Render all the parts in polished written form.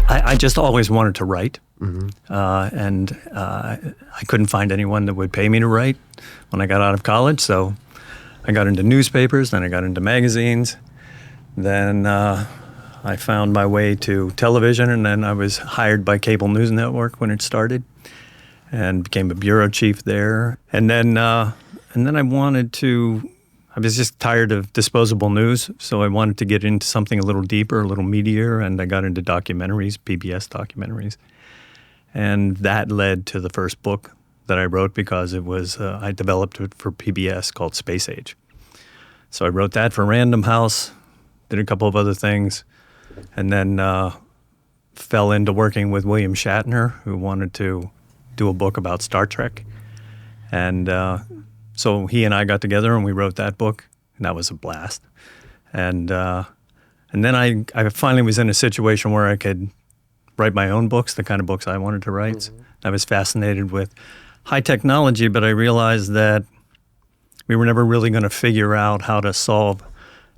I just always wanted to write, and I couldn't find anyone that would pay me to write when I got out of college, so I got into newspapers, then I got into magazines, then I found my way to television, and then I was hired by Cable News Network when it started and became a bureau chief there. And then I was just tired of disposable news, so I wanted to get into something a little deeper, a little meatier, and I got into documentaries, PBS documentaries. And that led to the first book that I wrote because it was, I developed it for PBS called Space Age. So I wrote that for Random House, did a couple of other things, and then fell into working with William Shatner, who wanted to do a book about Star Trek. And so he and I got together and we wrote that book, and that was a blast. And then I finally was in a situation where I could write my own books, the kind of books I wanted to write. Mm-hmm. I was fascinated with high technology, but I realized that we were never really going to figure out how to solve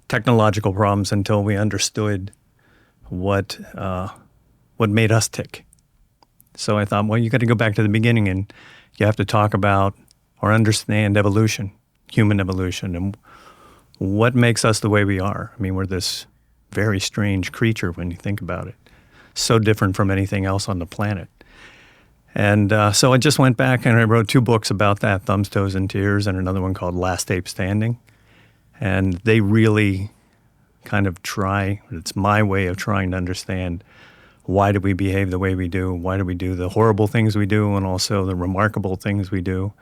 technological problems until we understood what made us tick. So I thought, well, you got to go back to the beginning, and you have to talk about or understand evolution, human evolution, and what makes us the way we are. I mean, we're this very strange creature when you think about it, so different from anything else on the planet. And so I just went back and I wrote 2 books about that, Thumbs, Toes, and Tears, and another one called Last Ape Standing. And they really kind of it's my way of trying to understand why do we behave the way we do, why do we do the horrible things we do, and also the remarkable things we do.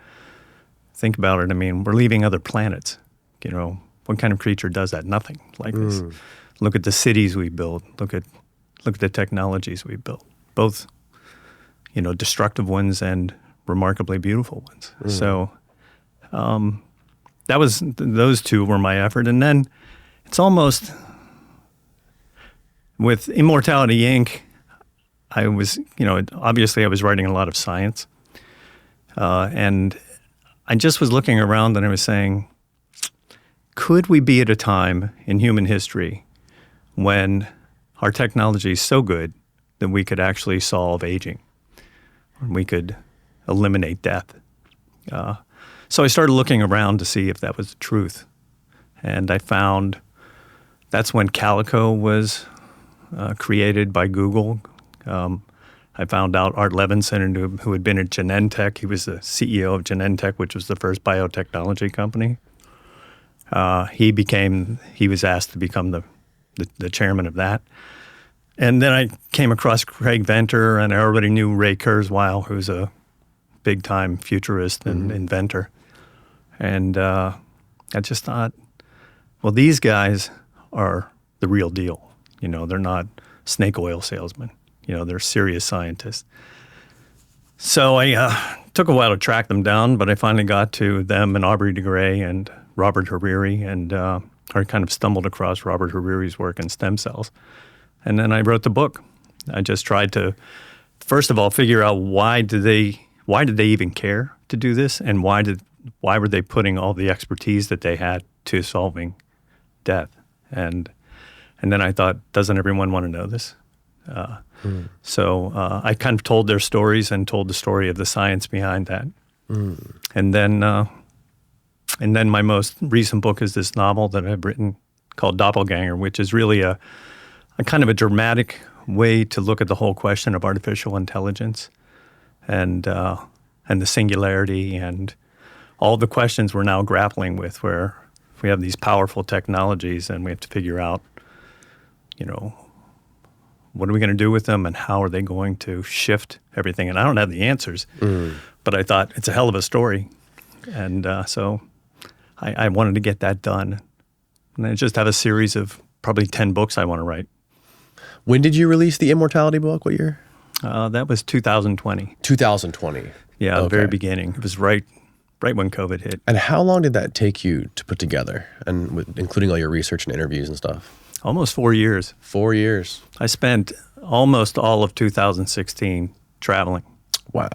Think about it. I mean, we're leaving other planets. You know, what kind of creature does that? Nothing like this. Look at the cities we build. Look at the technologies we built. Both, you know, destructive ones and remarkably beautiful ones. So those 2 were my effort. And then it's almost with Immortality, Inc., I was, you know, obviously I was writing a lot of science. And I just was looking around and I was saying, could we be at a time in human history when our technology is so good that we could actually solve aging? We could eliminate death. So I started looking around to see if that was the truth. And I found that's when Calico was created by Google. I found out Art Levinson, who had been at Genentech. He was the CEO of Genentech, which was the first biotechnology company. He was asked to become the chairman of that. And then I came across Craig Venter, and I already knew Ray Kurzweil, who's a big-time futurist and inventor. And I just thought, well, these guys are the real deal. You know, they're not snake oil salesmen. You know, they're serious scientists. So I took a while to track them down, but I finally got to them and Aubrey de Grey and Robert Hariri, and I kind of stumbled across Robert Hariri's work in stem cells. And then I wrote the book. I just tried to, first of all, figure out why did they even care to do this, and why were they putting all the expertise that they had to solving death? And then I thought, doesn't everyone want to know this? So I kind of told their stories and told the story of the science behind that. And then my most recent book is this novel that I've written called Doppelganger, which is really a kind of a dramatic way to look at the whole question of artificial intelligence and the singularity and all the questions we're now grappling with, where we have these powerful technologies and we have to figure out, you know, what are we going to do with them and how are they going to shift everything? And I don't have the answers, but I thought it's a hell of a story. And so I wanted to get that done. And I just have a series of probably 10 books I want to write. When did you release the Immortality book? What year? That was 2020. 2020. Yeah, okay. The very beginning. It was right when COVID hit. And how long did that take you to put together, and including all your research and interviews and stuff? Almost 4 years. 4 years. I spent almost all of 2016 traveling. Wow.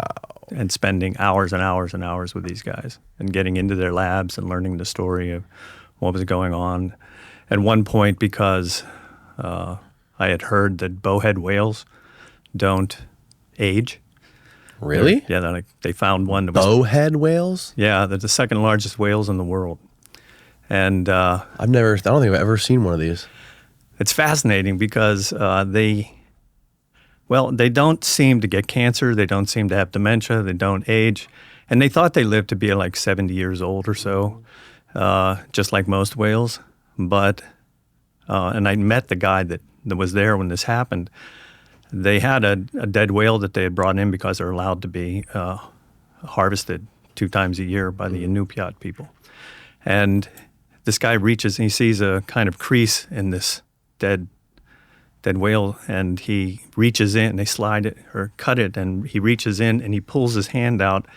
And spending hours and hours and hours with these guys and getting into their labs and learning the story of what was going on. At one point, because I had heard that bowhead whales don't age. Really? They found one that was Bowhead whales? they're the second largest whales in the world. And I don't think I've ever seen one of these. it's fascinating because they don't seem to get cancer. They don't seem to have dementia. They don't age. And they thought they lived to be like 70 years old or so, just like most whales. But, and I met the guy that was there when this happened. They had a dead whale that they had brought in because they're allowed to be harvested 2 times a year by the Inupiat people. And this guy reaches and he sees a kind of crease in this dead whale, and he reaches in, they slide it or cut it, and he reaches in and he pulls his hand out,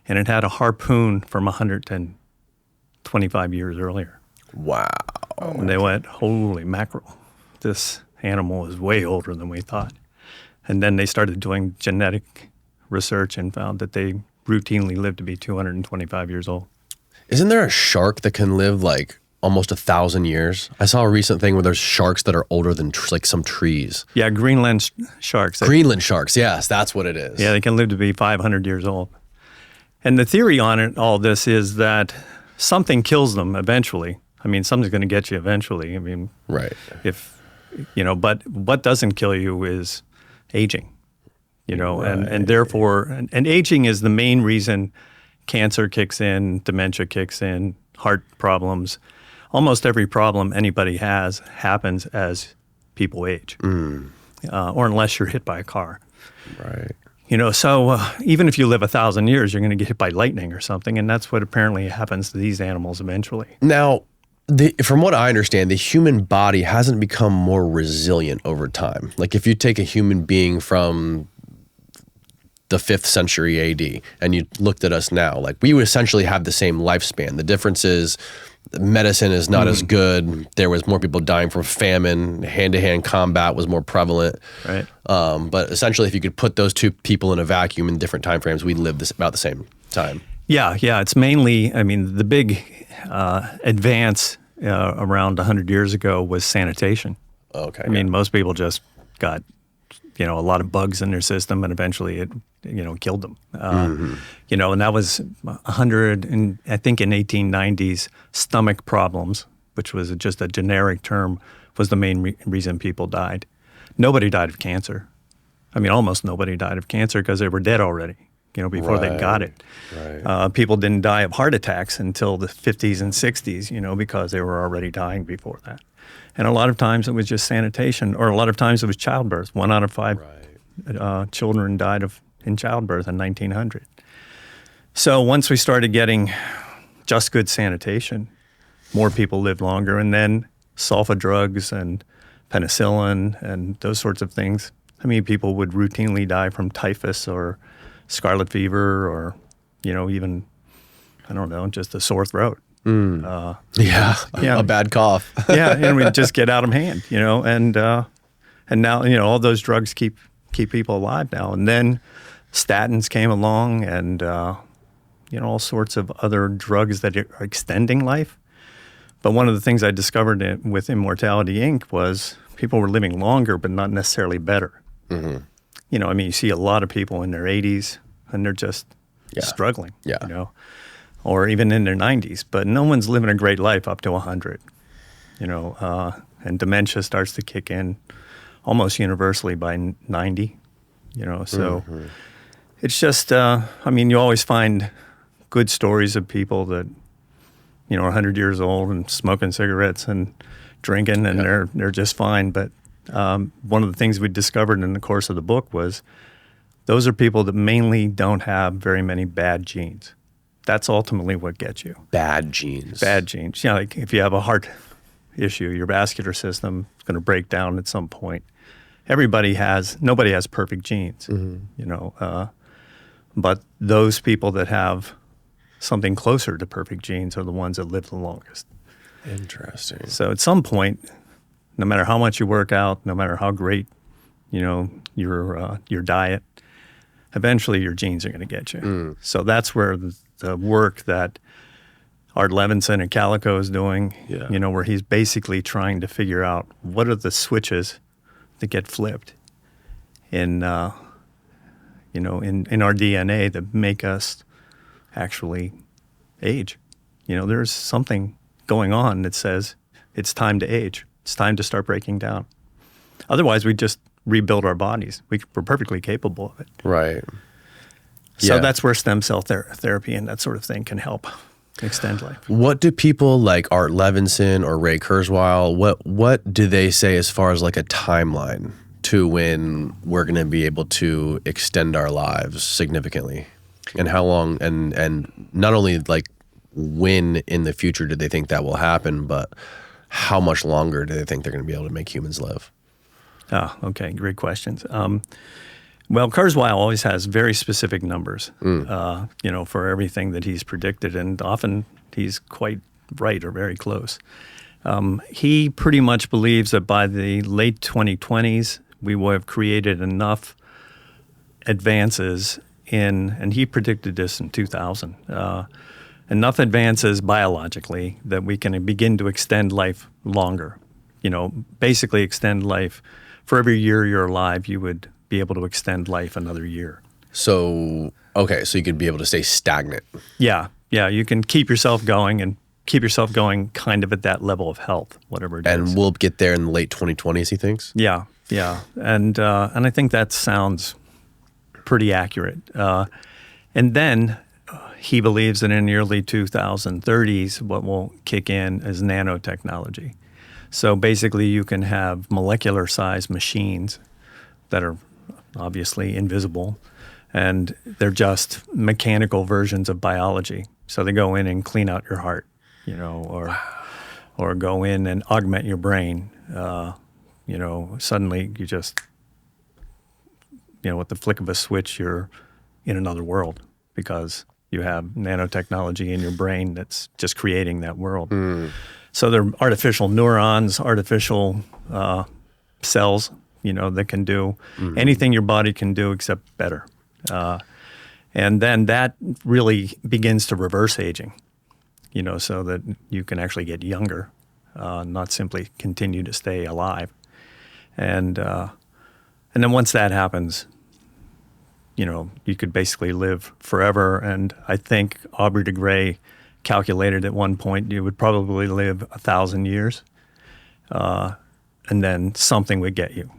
and it had a harpoon from 125 years earlier. Wow. And they went, holy mackerel, this animal is way older than we thought. And then they started doing genetic research and found that they routinely live to be 225 years old. Isn't there a shark that can live like almost 1,000 years? I saw a recent thing where there's sharks that are older than like some trees. Yeah, Greenland sharks. Greenland sharks, yes, that's what it is. Yeah, they can live to be 500 years old. And the theory on it, all this is that something kills them eventually. I mean, something's going to get you eventually. I mean, right. But what doesn't kill you is aging, right. and therefore, and aging is the main reason cancer kicks in, dementia kicks in, heart problems. Almost every problem anybody has happens as people age, or unless you're hit by a car. Right. So even if you live 1,000 years, you're going to get hit by lightning or something, and that's what apparently happens to these animals eventually. Now, from what I understand, the human body hasn't become more resilient over time. Like if you take a human being from the 5th century AD and you looked at us now, like we would essentially have the same lifespan. The difference is medicine is not as good. There was more people dying from famine. Hand-to-hand combat was more prevalent. Right. But essentially, if you could put those two people in a vacuum in different time frames, we'd live about the same time. Yeah. It's mainly, I mean, the big advance around 100 years ago was sanitation. Okay. I mean, most people just got, a lot of bugs in their system, and eventually it, killed them. And that was 100, and I think in 1890s, stomach problems, which was just a generic term, was the main reason people died. Nobody died of cancer. I mean, almost nobody died of cancer because they were dead already, before they got it. Right. People didn't die of heart attacks until the 50s and 60s, because they were already dying before that. And a lot of times it was just sanitation, or a lot of times it was childbirth. 1 out of 5 children died in childbirth in 1900. So once we started getting just good sanitation, more people lived longer. And then sulfa drugs and penicillin and those sorts of things. How many people would routinely die from typhus or scarlet fever or, even, I don't know, just a sore throat? A bad cough. And we just get out of hand, and now, all those drugs keep people alive now. And then statins came along and, all sorts of other drugs that are extending life. But one of the things I discovered with Immortality Inc. was people were living longer, but not necessarily better. Mm-hmm. You see a lot of people in their 80s and they're just struggling, or even in their 90s, but no one's living a great life up to 100, and dementia starts to kick in almost universally by 90, so it's just, you always find good stories of people that, are 100 years old and smoking cigarettes and drinking and they're just fine. But one of the things we discovered in the course of the book was those are people that mainly don't have very many bad genes. That's ultimately what gets you. Bad genes. Bad genes. Like if you have a heart issue, your vascular system is going to break down at some point. Nobody has perfect genes, but those people that have something closer to perfect genes are the ones that live the longest. Interesting. So at some point, no matter how much you work out, no matter how great, your diet, eventually your genes are going to get you. So that's where the work that Art Levinson at Calico is doing, Yeah. you know, where he's basically trying to figure out what are the switches that get flipped in, you know, in our DNA that make us actually age. You know, there's something going on that says it's time to age. It's time to start breaking down. Otherwise, we just rebuild our bodies. We're perfectly capable of it. Right. So Yeah. that's where stem cell therapy and that sort of thing can help extend life. What do people like Art Levinson or Ray Kurzweil, what do they say as far as like a timeline to when we're going to be able to extend our lives significantly? And how long, and not only like when in the future do they think that will happen, but how much longer do they think they're going to be able to make humans live? Oh, okay. Great questions. Well, Kurzweil always has very specific numbers, you know, for everything that he's predicted, and often he's quite right or very close. He pretty much believes that by the late 2020s, we will have created enough advances and he predicted this in 2000, enough advances biologically that we can begin to extend life longer. You know, basically extend life. For every year you're alive, you would be able to extend life another year. So, okay, so you could be able to stay stagnant. Yeah, you can keep yourself going and keep yourself going kind of at that level of health, whatever it is. And we'll get there in the late 2020s, he thinks? Yeah. And I think that sounds pretty accurate. And then he believes that in the early 2030s, what will kick in is nanotechnology. So basically you can have molecular-sized machines that are obviously invisible, and they're just mechanical versions of biology. So they go in and clean out your heart, you know, or go in and augment your brain. You know, suddenly you just, you know, with the flick of a switch, you're in another world because you have nanotechnology in your brain that's just creating that world. So they're artificial neurons, artificial cells, you know, that can do anything your body can do except better. And then that really begins to reverse aging, you know, so that you can actually get younger, not simply continue to stay alive. And then once that happens, you know, you could basically live forever. And I think Aubrey de Grey calculated at one point you would probably live 1,000 years, and then something would get you.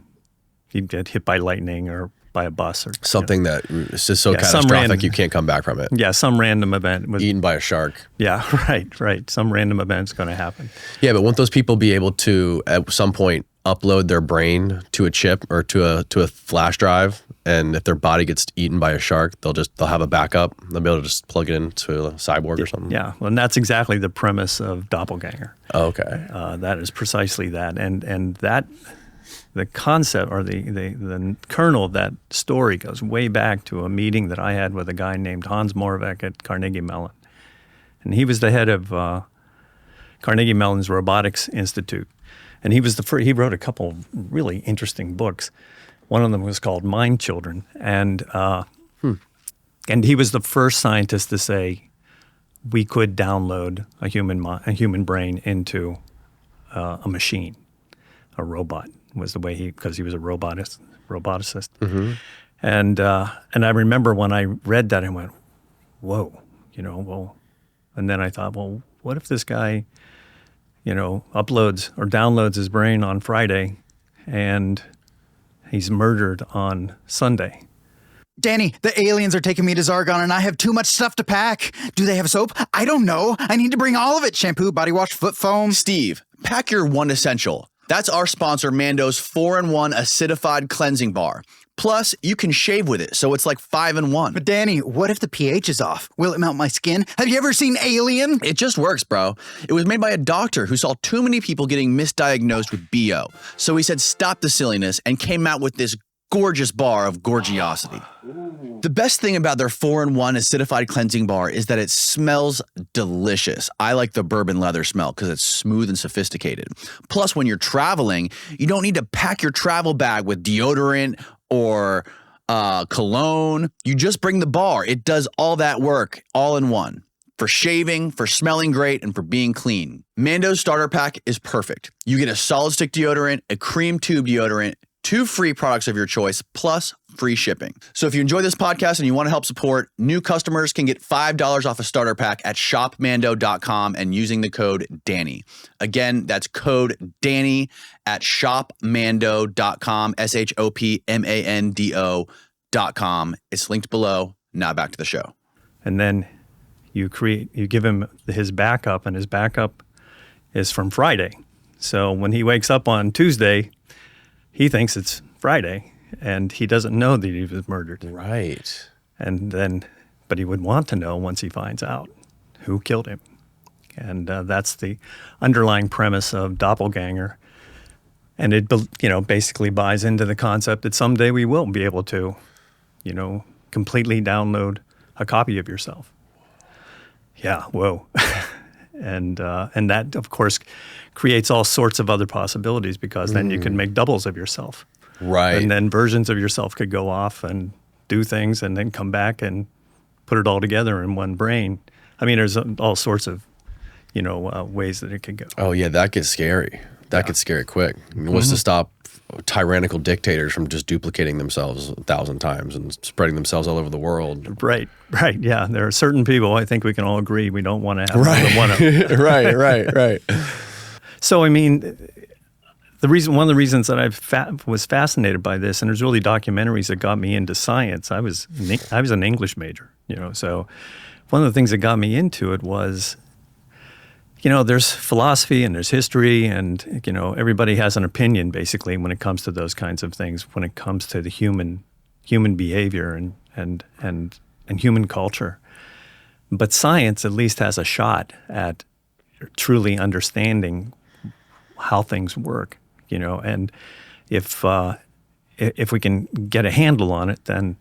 You'd get hit by lightning or by a bus or something that is just so catastrophic you can't come back from it. Yeah, some random event. Eaten by a shark. Yeah, right. Some random event's going to happen. Yeah, but won't those people be able to at some point upload their brain to a chip or to a flash drive, and if their body gets eaten by a shark, they'll have a backup. They'll be able to just plug it into a cyborg or something. Yeah, well, and that's exactly the premise of Doppelganger. Oh, okay. That is precisely that, and that the concept or the kernel of that story goes way back to a meeting that I had with a guy named Hans Moravec at Carnegie Mellon, and he was the head of Carnegie Mellon's Robotics Institute. And he was he wrote a couple of really interesting books. One of them was called Mind Children. And he was the first scientist to say we could download a human brain into a machine. A robot was the way because he was a roboticist. Mm-hmm. And I remember when I read that, I went, whoa, you know, well, and then I thought, well, what if this guy, you know, uploads or downloads his brain on Friday and he's murdered on Sunday? Danny, the aliens are taking me to Zargon and I have too much stuff to pack. Do they have soap? I don't know. I need to bring all of it. Shampoo, body wash, foot foam. Steve, pack your one essential. That's our sponsor, Mando's 4-in-1 acidified cleansing bar. Plus, you can shave with it, so it's like 5-in-1. But Danny, what if the pH is off? Will it melt my skin? Have you ever seen Alien? It just works, bro. It was made by a doctor who saw too many people getting misdiagnosed with BO. So he said, stop the silliness, and came out with this gorgeous bar of gorgiosity. The best thing about their 4-in-1 acidified cleansing bar is that it smells delicious. I like the bourbon leather smell because it's smooth and sophisticated. Plus, when you're traveling, you don't need to pack your travel bag with deodorant or cologne. You just bring the bar. It does all that work all in one. for shaving, for smelling great, and for being clean. Mando's starter pack is perfect. You get a solid stick deodorant, a cream tube deodorant, 2 free products of your choice, plus free shipping. So if you enjoy this podcast and you want to help support, new customers can get $5 off a starter pack at shopmando.com and using the code Danny. Again, that's code Danny at shopmando.com, shopmando.com. It's linked below. Now back to the show. And then you give him his backup, and his backup is from Friday. So when he wakes up on Tuesday, he thinks it's Friday, and he doesn't know that he was murdered. Right. And then, but he would want to know once he finds out who killed him. And that's the underlying premise of Doppelganger. And it, basically buys into the concept that someday we will be able to, completely download a copy of yourself. Yeah, whoa. And that, of course, creates all sorts of other possibilities, because then you can make doubles of yourself. Right. And then versions of yourself could go off and do things and then come back and put it all together in one brain. I mean, there's all sorts of, ways that it could go. Oh, yeah, that gets scary. That gets scary quick. What's to stop tyrannical dictators from just duplicating themselves 1,000 times and spreading themselves all over the world? Right. Yeah, there are certain people, I think we can all agree, we don't want to have another one of them. Right. So, I mean, one of the reasons that I was fascinated by this, and there's really documentaries that got me into science. I was an English major, so one of the things that got me into it was, there's philosophy and there's history, and everybody has an opinion basically when it comes to those kinds of things. When it comes to the human behavior and human culture, but science at least has a shot at truly understanding how things work. And if we can get a handle on it, then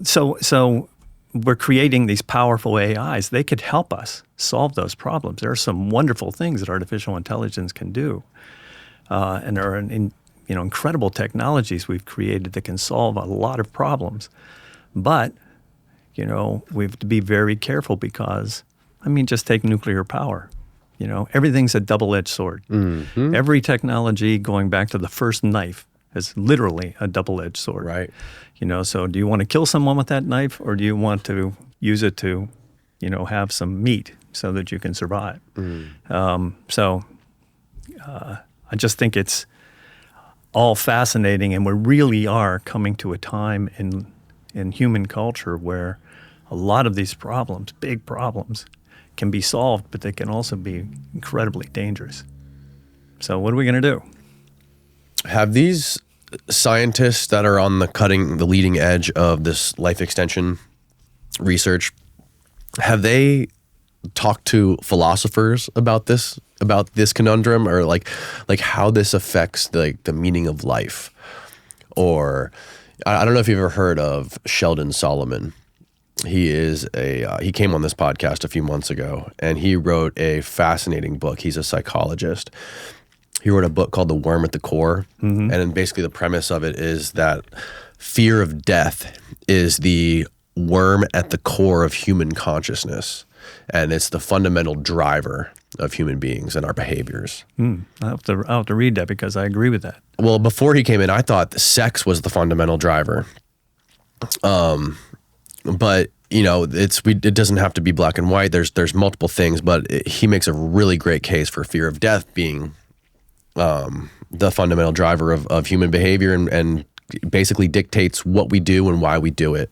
so we're creating these powerful AIs. They could help us solve those problems. There are some wonderful things that artificial intelligence can do, and there are incredible technologies we've created that can solve a lot of problems. But we have to be very careful, because just take nuclear power. Everything's a double-edged sword. Mm-hmm. Every technology, going back to the first knife, is literally a double-edged sword. Right. So do you want to kill someone with that knife, or do you want to use it to, have some meat so that you can survive? I just think it's all fascinating, and we really are coming to a time in human culture where a lot of these problems, big problems, can be solved, but they can also be incredibly dangerous. So what are we going to do? Have these scientists that are on the leading edge of this life extension research, have they talked to philosophers about this conundrum, or like how this affects the meaning of life? Or I don't know if you've ever heard of Sheldon Solomon. He came on this podcast a few months ago, and he wrote a fascinating book. He's a psychologist. He wrote a book called The Worm at the Core. Mm-hmm. And basically the premise of it is that fear of death is the worm at the core of human consciousness. And it's the fundamental driver of human beings and our behaviors. I'll have to read that, because I agree with that. Well, before he came in, I thought sex was the fundamental driver. But it doesn't have to be black and white. There's multiple things, but he makes a really great case for fear of death being the fundamental driver of human behavior, and basically dictates what we do and why we do it.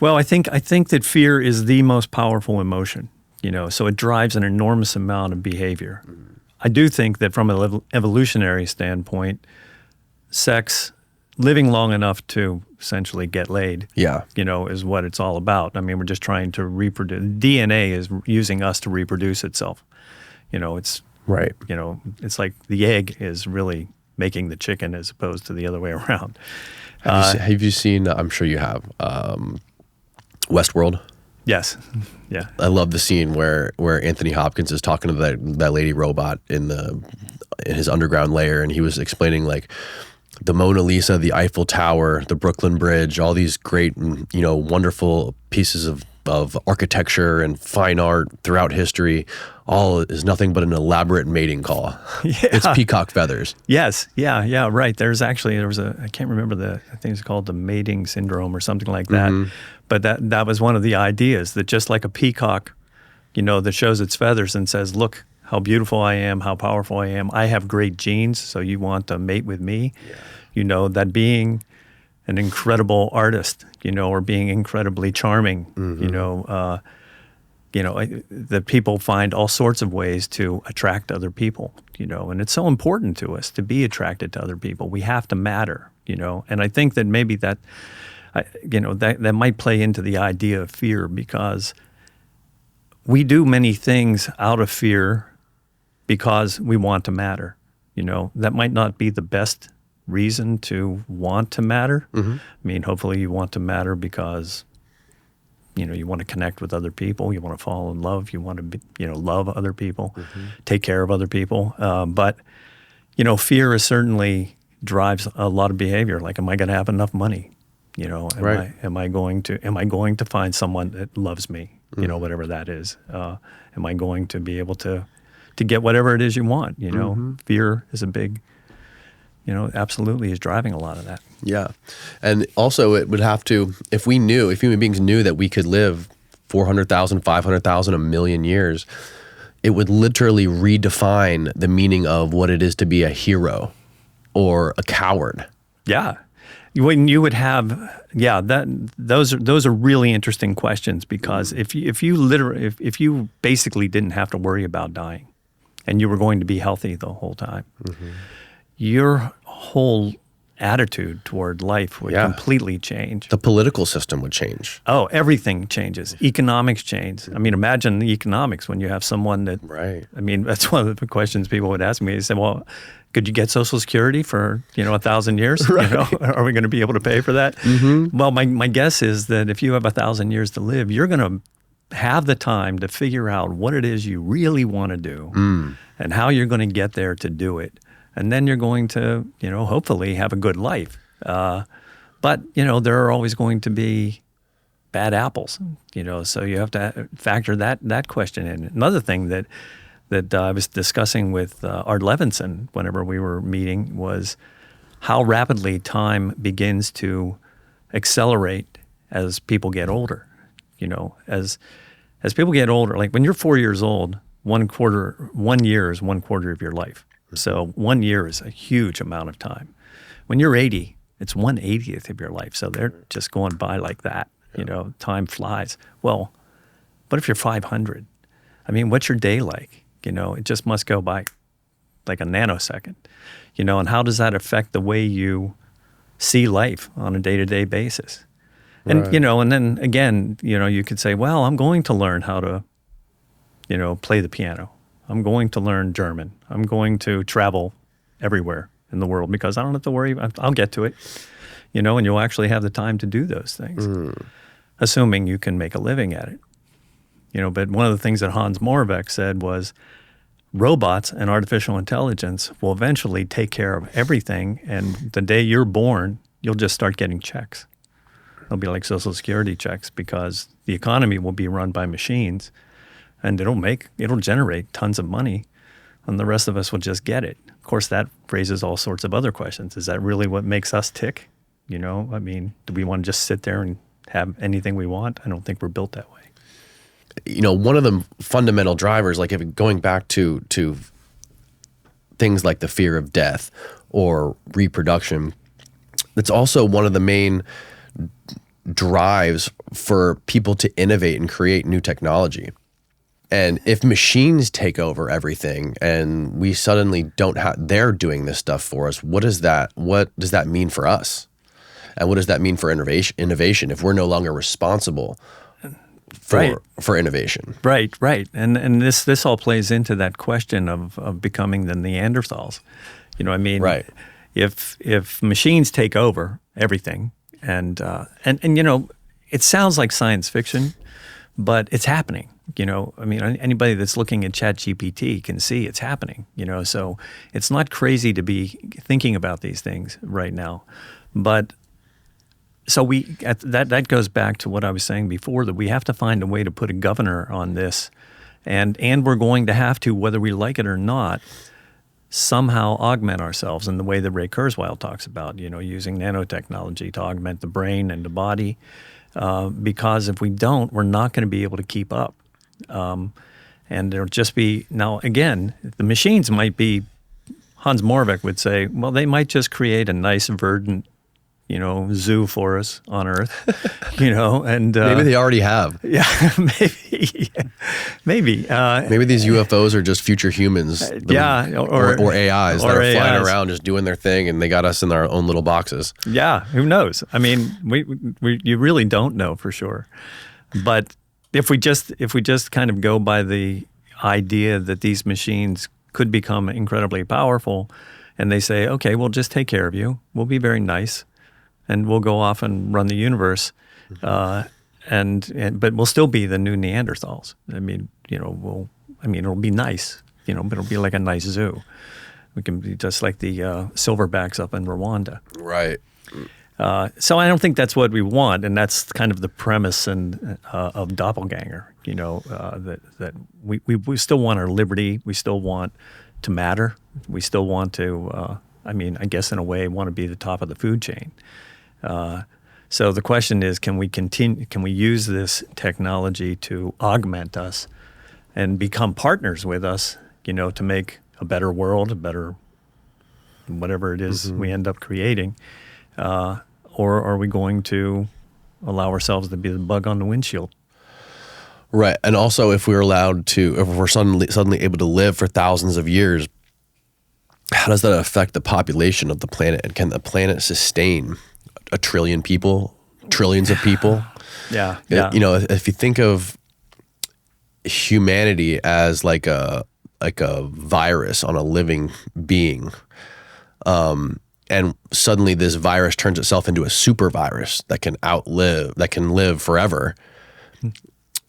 Well, I think that fear is the most powerful emotion, so it drives an enormous amount of behavior. I do think that from an evolutionary standpoint, sex, living long enough to essentially get laid, is what it's all about. We're just trying to reproduce. DNA is using us to reproduce itself. It's right. It's like the egg is really making the chicken as opposed to the other way around. Have you seen? I'm sure you have. Westworld. Yes. Yeah. I love the scene where Anthony Hopkins is talking to that lady robot in his underground lair, and he was explaining the Mona Lisa, the Eiffel Tower, the Brooklyn Bridge, all these great, wonderful pieces of of architecture and fine art throughout history, all is nothing but an elaborate mating call. It's peacock feathers. Yes, yeah, right. There was I can't remember I think it's called the mating syndrome or something like that. But that was one of the ideas, that just like a peacock, that shows its feathers and says, look how beautiful I am, how powerful I am. I have great genes, so you want to mate with me. Yeah. That being an incredible artist, or being incredibly charming, that people find all sorts of ways to attract other people, and it's so important to us to be attracted to other people. We have to matter, and I think that maybe that might play into the idea of fear, because we do many things out of fear because we want to matter. That might not be the best reason to want to matter. I mean, hopefully you want to matter because, you want to connect with other people, you want to fall in love, you want to, love other people, take care of other people. But, fear is certainly drives a lot of behavior. Like, am I going to have enough money? Am I going to find someone that loves me? Whatever that is. Am I going to be able to get whatever it is you want? Fear is a big, absolutely is driving a lot of that. Yeah. And also it would have to, if human beings knew that we could live 400,000, 500,000, 1 million years, it would literally redefine the meaning of what it is to be a hero or a coward. Yeah. When you would have, those are really interesting questions, because if you basically didn't have to worry about dying and you were going to be healthy the whole time, your whole attitude toward life would completely change. The political system would change. Oh, everything changes. Economics change. I mean, imagine the economics when you have someone that, I mean, that's one of the questions people would ask me. They say, well, could you get Social Security for, 1,000 years? Right. Are we going to be able to pay for that? Well, my guess is that if you have 1,000 years to live, you're going to have the time to figure out what it is you really want to do and how you're going to get there to do it. And then you're going to, hopefully have a good life. But, there are always going to be bad apples, so you have to factor that question in. Another thing that I was discussing with Art Levinson whenever we were meeting was how rapidly time begins to accelerate as people get older. As people get older, like when you're 4 years old, 1 year is 1/4 of your life. So 1 year is a huge amount of time. When you're 80, it's 1/80th of your life. So they're just going by like that. Time flies. Well, what if you're 500? I mean, what's your day like? It just must go by like a nanosecond. And how does that affect the way you see life on a day-to-day basis? And, and then again, you could say, well, I'm going to learn how to, play the piano. I'm going to learn German. I'm going to travel everywhere in the world because I don't have to worry. I'll get to it, and you'll actually have the time to do those things, assuming you can make a living at it. But one of the things that Hans Moravec said was robots and artificial intelligence will eventually take care of everything, and the day you're born, you'll just start getting checks. They'll be like Social Security checks because the economy will be run by machines, and it'll generate tons of money, and the rest of us will just get it. Of course, that raises all sorts of other questions. Is that really what makes us tick? I mean, do we want to just sit there and have anything we want? I don't think we're built that way. One of the fundamental drivers, like if going back to things like the fear of death or reproduction, that's also one of the main drives for people to innovate and create new technology. And if machines take over everything and we suddenly they're doing this stuff for us, what does that mean for us? And what does that mean for innovation if we're no longer responsible for innovation? Right. And this all plays into that question of becoming the Neanderthals. If machines take over everything and it sounds like science fiction, but it's happening. Anybody that's looking at ChatGPT can see it's happening, so it's not crazy to be thinking about these things right now. But So that goes back to what I was saying before, that we have to find a way to put a governor on this, and we're going to have to, whether we like it or not, somehow augment ourselves in the way that Ray Kurzweil talks about, using nanotechnology to augment the brain and the body, because if we don't, we're not going to be able to keep up. And there'll just be, now again, the machines might be, Hans Moravec would say, well, they might just create a nice verdant, zoo for us on Earth, and Maybe they already have. yeah, maybe. Maybe these UFOs are just future humans. Or AIs that are flying around just doing their thing, and they got us in our own little boxes. Yeah, who knows? I mean, you really don't know for sure. But if we just kind of go by the idea that these machines could become incredibly powerful, and they say, okay, we'll just take care of you. We'll be very nice, and we'll go off and run the universe, but we'll still be the new Neanderthals. I mean, it'll be nice, but it'll be like a nice zoo. We can be just like the silverbacks up in Rwanda. Right. So I don't think that's what we want, and that's kind of the premise of Doppelganger. That we still want our liberty, we still want to matter, we still want to. I guess in a way, want to be the top of the food chain. So the question is, can we continue? Can we use this technology to augment us and become partners with us? To make a better world, a better whatever it is we end up creating. Or are we going to allow ourselves to be the bug on the windshield? Right. And also, if we're suddenly able to live for thousands of years, how does that affect the population of the planet? And can the planet sustain a trillion people, trillions of people? Yeah. If you think of humanity as like a virus on a living being, and suddenly this virus turns itself into a super virus that can live forever.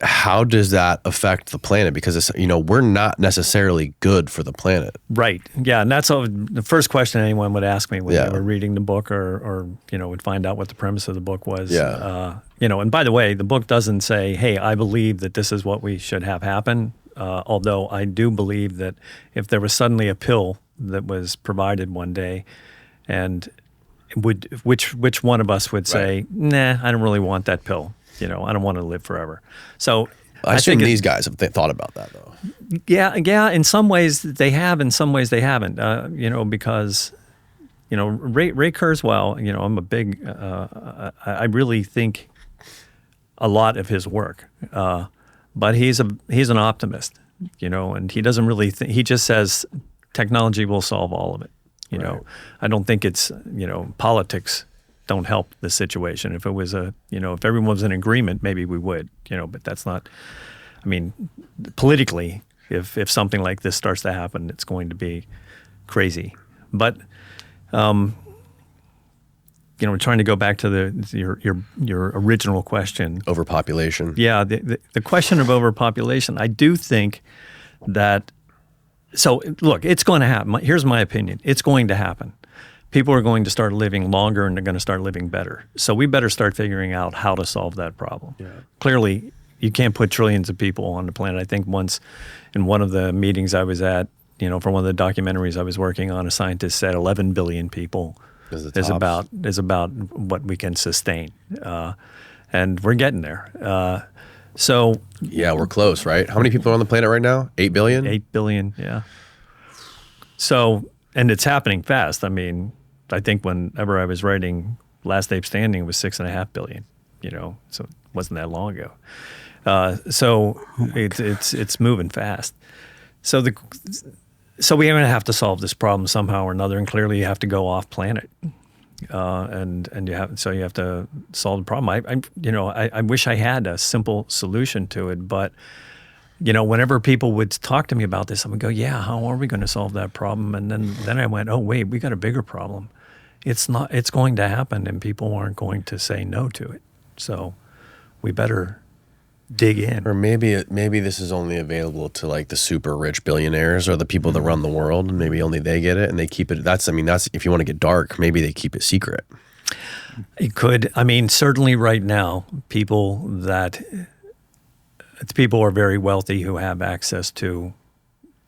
How does that affect the planet? Because we're not necessarily good for the planet. Right. Yeah. And that's the first question anyone would ask me when they were reading the book or would find out what the premise of the book was. Yeah. And by the way, the book doesn't say, hey, I believe that this is what we should have happen. Although I do believe that if there was suddenly a pill that was provided one day, and which one of us would say, nah, I don't really want that pill. I don't want to live forever. So I assume these guys have thought about that, though. Yeah. In some ways they have, in some ways they haven't. Because Ray Kurzweil. I'm a big. I really think a lot of his work, but he's an optimist. And he doesn't really think. He just says technology will solve all of it. I don't think it's politics don't help the situation. If it was if everyone was in agreement, maybe we would, but that's not, politically, if something like this starts to happen, it's going to be crazy. But, trying to go back to your original question. Overpopulation. Yeah. The question of overpopulation, I do think that, so look, it's going to happen. Here's my opinion. It's going to happen. People are going to start living longer, and they're going to start living better. So we better start figuring out how to solve that problem. Yeah. Clearly, you can't put trillions of people on the planet. I think once in one of the meetings I was at, for one of the documentaries I was working on, a scientist said 11 billion people is about what we can sustain. And we're getting there. So yeah, we're close, right? How many people are on the planet right now? 8 billion? 8 billion, yeah. So, and it's happening fast. I think whenever I was writing Last Ape Standing, it was 6.5 billion, so it wasn't that long ago. So it's moving fast. So we're going to have to solve this problem somehow or another, and clearly you have to go off planet. And you have to solve the problem. I wish I had a simple solution to it, but whenever people would talk to me about this, I would go, yeah, how are we going to solve that problem? And then I went, oh wait, we got a bigger problem. It's going to happen, and people aren't going to say no to it. So we better dig in. Or maybe this is only available to like the super rich billionaires or the people that run the world, and maybe only they get it and they keep it. That's if you want to get dark, maybe they keep it secret. It could. I mean, certainly right now, people are very wealthy who have access to,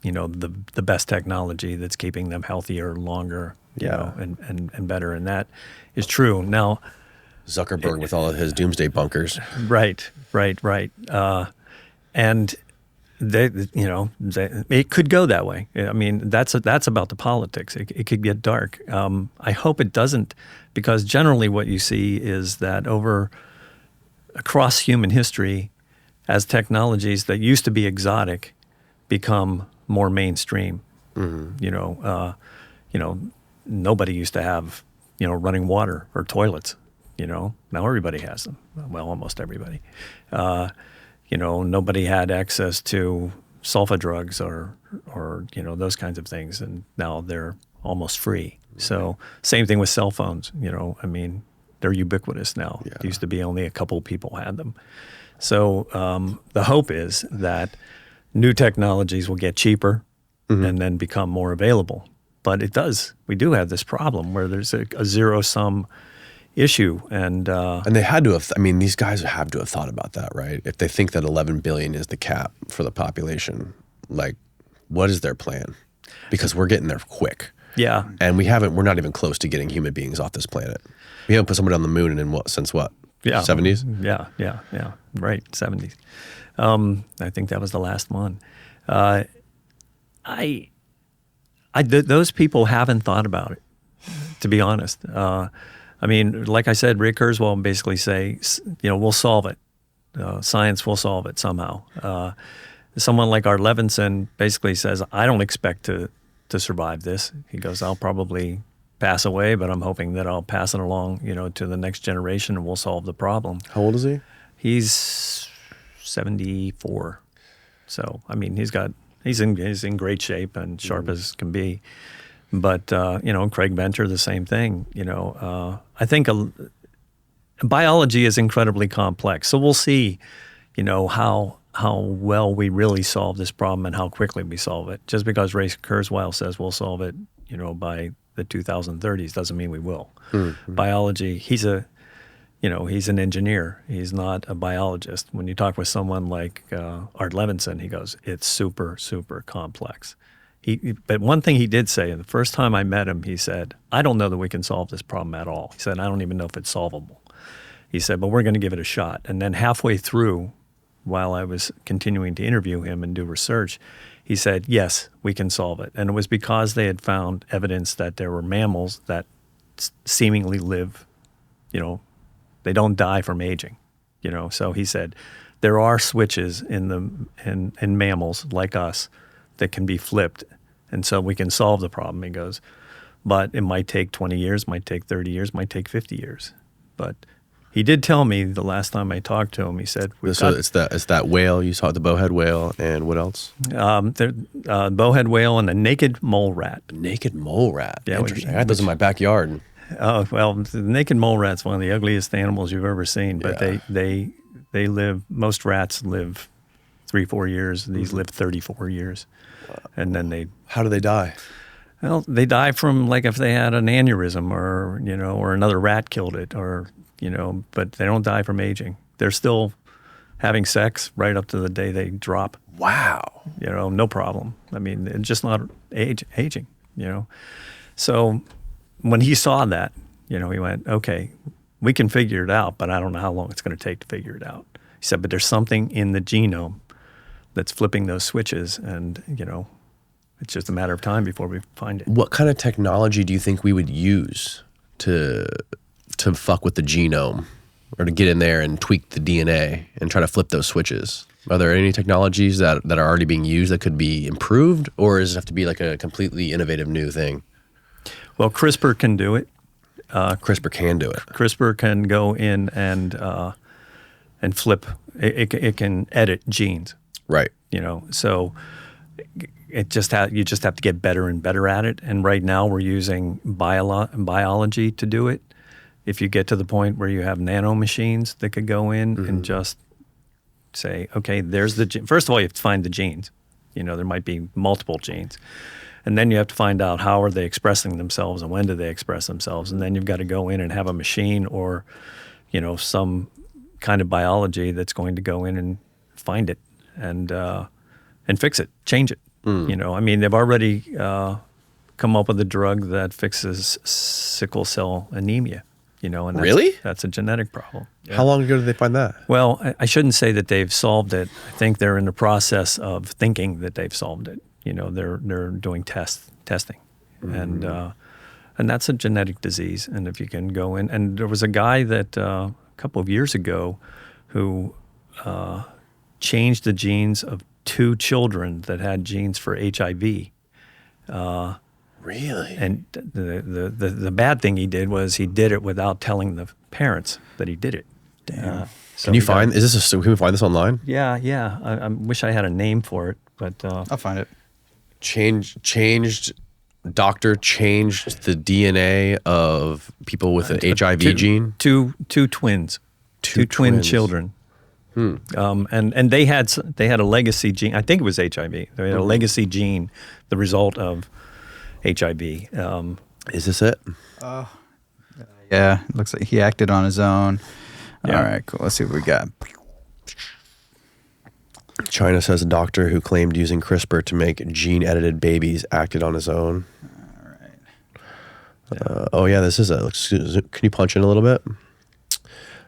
the best technology that's keeping them healthier longer, you know, and better. And that is true. Now, Zuckerberg with all of his doomsday bunkers. right. And it could go that way. I mean, that's about the politics. It could get dark. I hope it doesn't, because generally what you see is that across human history, as technologies that used to be exotic become more mainstream. Nobody used to have running water or toilets. Now everybody has them. Well, almost everybody. Nobody had access to sulfa drugs or those kinds of things, and now they're almost free. So same thing with cell phones. I mean, they're ubiquitous now. Yeah. It used to be only a couple of people had them. So the hope is that new technologies will get cheaper and then become more available. But we do have this problem where there's a zero-sum issue. And they had to have, these guys have to have thought about that, right? If they think that 11 billion is the cap for the population, like, what is their plan? Because we're getting there quick. Yeah. And we're not even close to getting human beings off this planet. We haven't put somebody on the moon since what? Yeah. 70s? Yeah. Right, 70s. I think that was the last one. Those people haven't thought about it, to be honest. Like I said, Ray Kurzweil basically say, we'll solve it. Science will solve it somehow. Someone like Art Levinson basically says, I don't expect to survive this. He goes, I'll probably pass away, but I'm hoping that I'll pass it along, to the next generation, and we'll solve the problem. How old is he? He's 74. So, he's in great shape and sharp as can be. But, Craig Venter, the same thing. I think biology is incredibly complex. So we'll see, how well we really solve this problem and how quickly we solve it. Just because Ray Kurzweil says we'll solve it, by the 2030s doesn't mean we will. Mm-hmm. Biology, he's an engineer. He's not a biologist. When you talk with someone like Art Levinson, he goes, it's super, super complex. But one thing he did say, and the first time I met him, he said, I don't know that we can solve this problem at all. He said, I don't even know if it's solvable. He said, but we're going to give it a shot. And then halfway through, while I was continuing to interview him and do research, he said, yes, we can solve it. And it was because they had found evidence that there were mammals that seemingly live, they don't die from aging. So he said, there are switches in mammals like us that can be flipped, and so we can solve the problem. He goes, but it might take 20 years, might take 30 years, might take 50 years. But he did tell me the last time I talked to him, he said, it's that whale, you saw the bowhead whale, and what else? Bowhead whale and the naked mole rat. Naked mole rat? Yeah, interesting. I had those in my backyard. Oh, well, the naked mole rat's one of the ugliest animals you've ever seen, but they live, most rats live 3-4 years. These live 34 years. And then how do they die? Well, they die from, like, if they had an aneurysm or another rat killed it but they don't die from aging. They're still having sex right up to the day they drop. Wow. No problem. It's just not aging, So when he saw that, he went, okay, we can figure it out, but I don't know how long it's going to take to figure it out. He said, but there's something in the genome that's flipping those switches, and it's just a matter of time before we find it. What kind of technology do you think we would use to fuck with the genome, or to get in there and tweak the DNA and try to flip those switches? Are there any technologies that are already being used that could be improved, or does it have to be like a completely innovative new thing? Well, CRISPR can do it. CRISPR can do it. CRISPR can go in and flip. It can edit genes. Right. So you just have to get better and better at it. And right now we're using biology to do it. If you get to the point where you have nanomachines that could go in and just say, okay, there's the gene. First of all, you have to find the genes. There might be multiple genes. And then you have to find out how are they expressing themselves and when do they express themselves. And then you've got to go in and have a machine or, some kind of biology that's going to go in and find it and fix it, change it. They've already come up with a drug that fixes sickle cell anemia. And Really? That's a genetic problem. Yeah. How long ago did they find that? Well, I shouldn't say that they've solved it. I think they're in the process of thinking that they've solved it. They're doing testing, and that's a genetic disease. And if you can go in, and there was a guy that a couple of years ago who changed the genes of 2 children that had genes for HIV. Really? And the bad thing he did was he did it without telling the parents that he did it. Damn. Can you find? Can we find this online? Yeah. I wish I had a name for it, but I'll find it. Doctor changed the DNA of people with an HIV gene. Two twins, two twin children. And they had a legacy gene. I think it was HIV. They had a legacy gene, the result of HIV. Is this it? Yeah, it looks like he acted on his own. Yeah. All right, cool. Let's see what we got. China says a doctor who claimed using CRISPR to make gene-edited babies acted on his own. All right. This is can you punch in a little bit?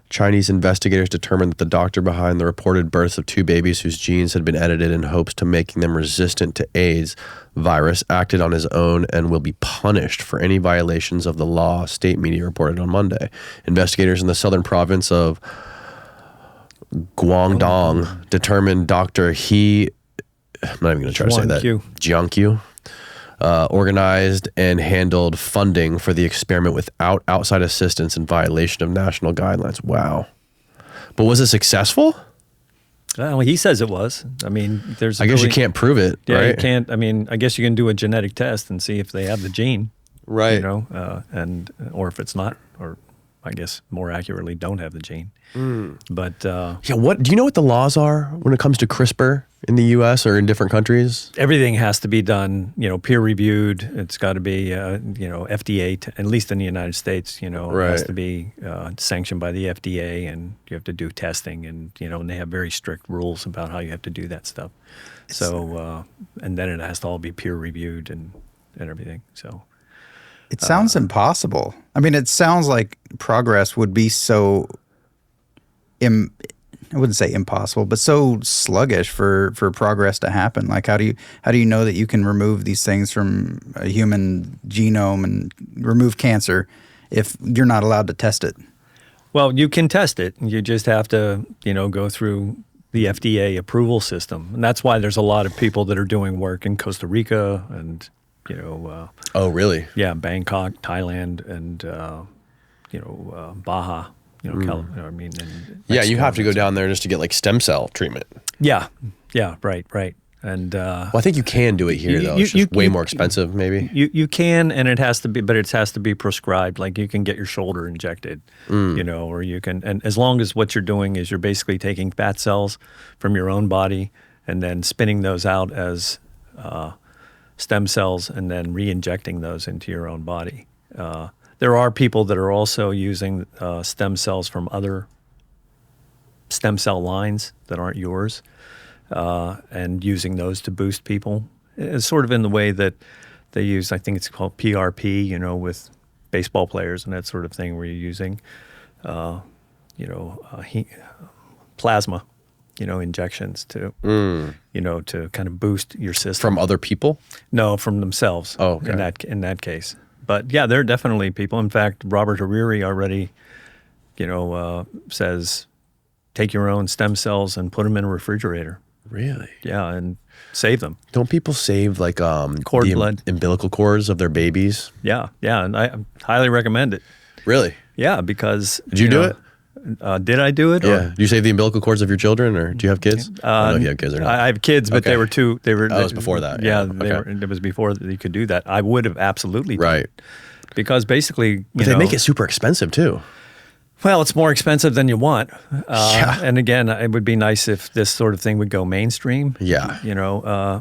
Chinese investigators determined that the doctor behind the reported births of 2 babies whose genes had been edited in hopes to making them resistant to AIDS virus acted on his own and will be punished for any violations of the law, state media reported on Monday. Investigators in the southern province of Guangdong determined Dr. I'm not even going to try to say that. Jiangqiu. Organized and handled funding for the experiment without outside assistance in violation of national guidelines. Wow. But was it successful? Well, he says it was. I guess you can't prove it, yeah, right? You can't. I guess you can do a genetic test and see if they have the gene. Right. Or if it's not, or I guess more accurately, don't have the gene. But what do you know what the laws are when it comes to CRISPR in the U.S. or in different countries? Everything has to be done, peer reviewed. It's got to be, FDA, at least in the United States, it has to be sanctioned by the FDA, and you have to do testing, and and they have very strict rules about how you have to do that stuff. So, and then it has to all be peer reviewed and everything. So. It sounds impossible. It sounds like progress would be so, I wouldn't say impossible, but so sluggish for progress to happen. Like, how do you know that you can remove these things from a human genome and remove cancer if you're not allowed to test it? Well, you can test it. You just have to, go through the FDA approval system. And that's why there's a lot of people that are doing work in Costa Rica and oh, really? Yeah, Bangkok, Thailand, and Baja. You have to go down there just to get like stem cell treatment. Yeah, right. And I think you can do it here though. It's just way more expensive, maybe. You can, and it has to be prescribed. Like you can get your shoulder injected, or you can, and as long as what you're doing is you're basically taking fat cells from your own body and then spinning those out as stem cells and then re-injecting those into your own body. There are people that are also using stem cells from other stem cell lines that aren't yours and using those to boost people. It's sort of in the way that they use, I think it's called PRP, with baseball players and that sort of thing, where you're using, plasma, injections to, to kind of boost your system. From other people? No, from themselves. Oh, okay. In that case. But yeah, there are definitely people. In fact, Robert Hariri already, says, take your own stem cells and put them in a refrigerator. Really? Yeah, and save them. Don't people save like cord blood, umbilical cords of their babies? Yeah, and I highly recommend it. Really? Yeah, because did you do it? Did I do it? Yeah. Do you save the umbilical cords of your children, or do you have kids? I don't know if you have kids or not. I have kids, but they were too. They were. That was before that. Yeah, it was before that you could do that. I would have absolutely done it. Because basically, but they make it super expensive too. Well, it's more expensive than you want. And again, it would be nice if this sort of thing would go mainstream. Yeah.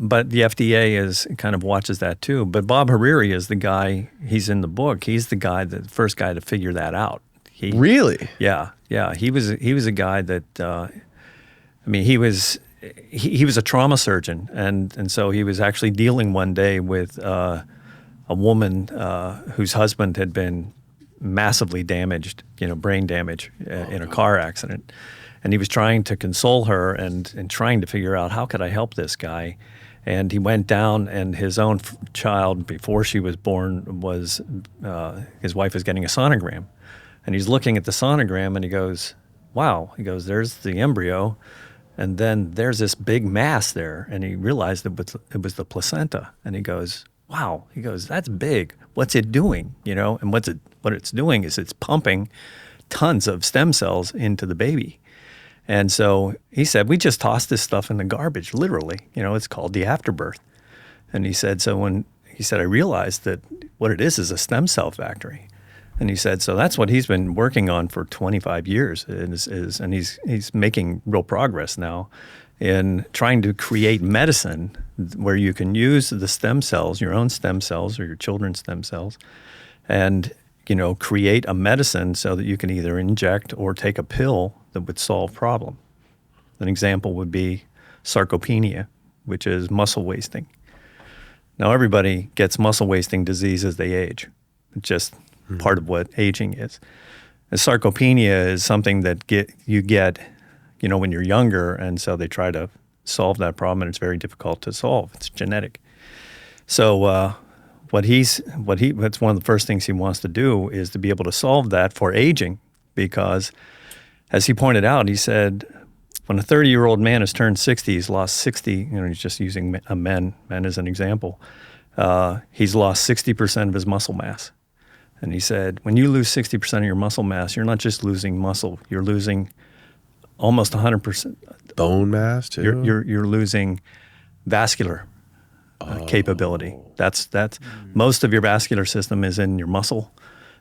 But the FDA kind of watches that too. But Bob Hariri is the guy, he's in the book. He's the guy, the first guy to figure that out. Really? Yeah. He was a guy that, he was a trauma surgeon. And so he was actually dealing one day with a woman whose husband had been massively damaged, brain damage in a car accident. And he was trying to console her and trying to figure out, how could I help this guy? And he went down, and his own child, before she was born, was his wife was getting a sonogram. And he's looking at the sonogram, and he goes, wow. He goes, there's the embryo, and then there's this big mass there. And he realized it was the placenta. And he goes, wow. He goes, that's big. What's it doing? And what it's doing is it's pumping tons of stem cells into the baby. And so he said, we just tossed this stuff in the garbage, literally. It's called the afterbirth. And he said, I realized that what it is a stem cell factory. And he said, so that's what he's been working on for 25 years, and he's making real progress now in trying to create medicine where you can use the stem cells, your own stem cells or your children's stem cells, and create a medicine so that you can either inject or take a pill that would solve problem. An example would be sarcopenia, which is muscle wasting. Now everybody gets muscle wasting disease as they age. It's just part of what aging is. And sarcopenia is something that you get when you're younger, and so they try to solve that problem, and it's very difficult to solve. It's genetic. So that's one of the first things he wants to do is to be able to solve that for aging, because as he pointed out, he said, when a 30-year-old man has turned 60, he's lost 60, he's just using men as an example, he's lost 60% of his muscle mass. And he said, when you lose 60% of your muscle mass, you're not just losing muscle, you're losing almost 100%. Bone mass too? You're losing vascular capability. That's most of your vascular system is in your muscle,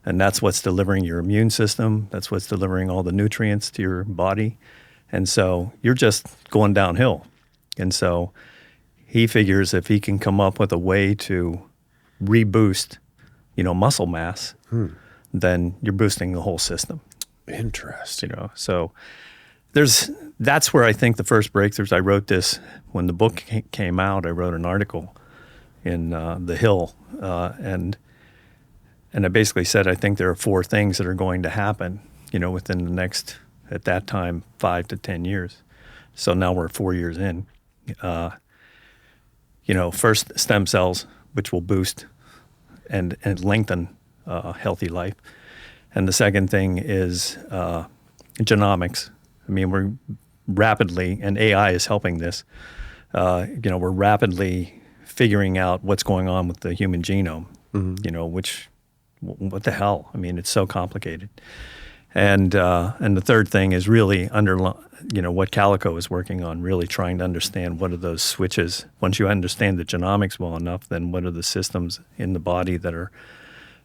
and that's what's delivering your immune system. That's what's delivering all the nutrients to your body. And so you're just going downhill. And so he figures if he can come up with a way to reboost, muscle mass, then you're boosting the whole system. Interesting. So that's where I think the first breakthroughs. I wrote this when the book came out. I wrote an article in The Hill, and I basically said I think there are 4 things that are going to happen, within the next, at that time, 5 to 10 years. So now we're 4 years in. First, stem cells, which will boost and lengthen healthy life. And the second thing is genomics. We're rapidly, and AI is helping this, we're rapidly figuring out what's going on with the human genome, what the hell? It's so complicated. And the third thing is really what Calico is working on, really trying to understand what are those switches. Once you understand the genomics well enough, then what are the systems in the body that are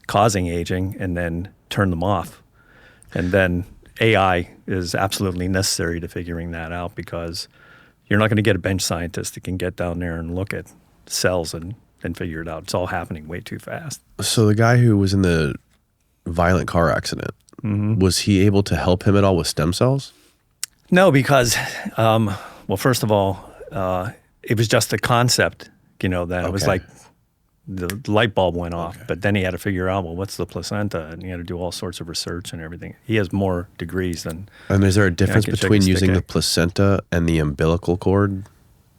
causing aging, and then turn them off. And then AI is absolutely necessary to figuring that out, because you're not going to get a bench scientist that can get down there and look at cells and figure it out. It's all happening way too fast. So the guy who was in the violent car accident, was he able to help him at all with stem cells? No, because, first of all, it was just a concept, that it was like the light bulb went off, but then he had to figure out, what's the placenta? And he had to do all sorts of research and everything. He has more degrees than... And is there a difference between using the placenta and the umbilical cord?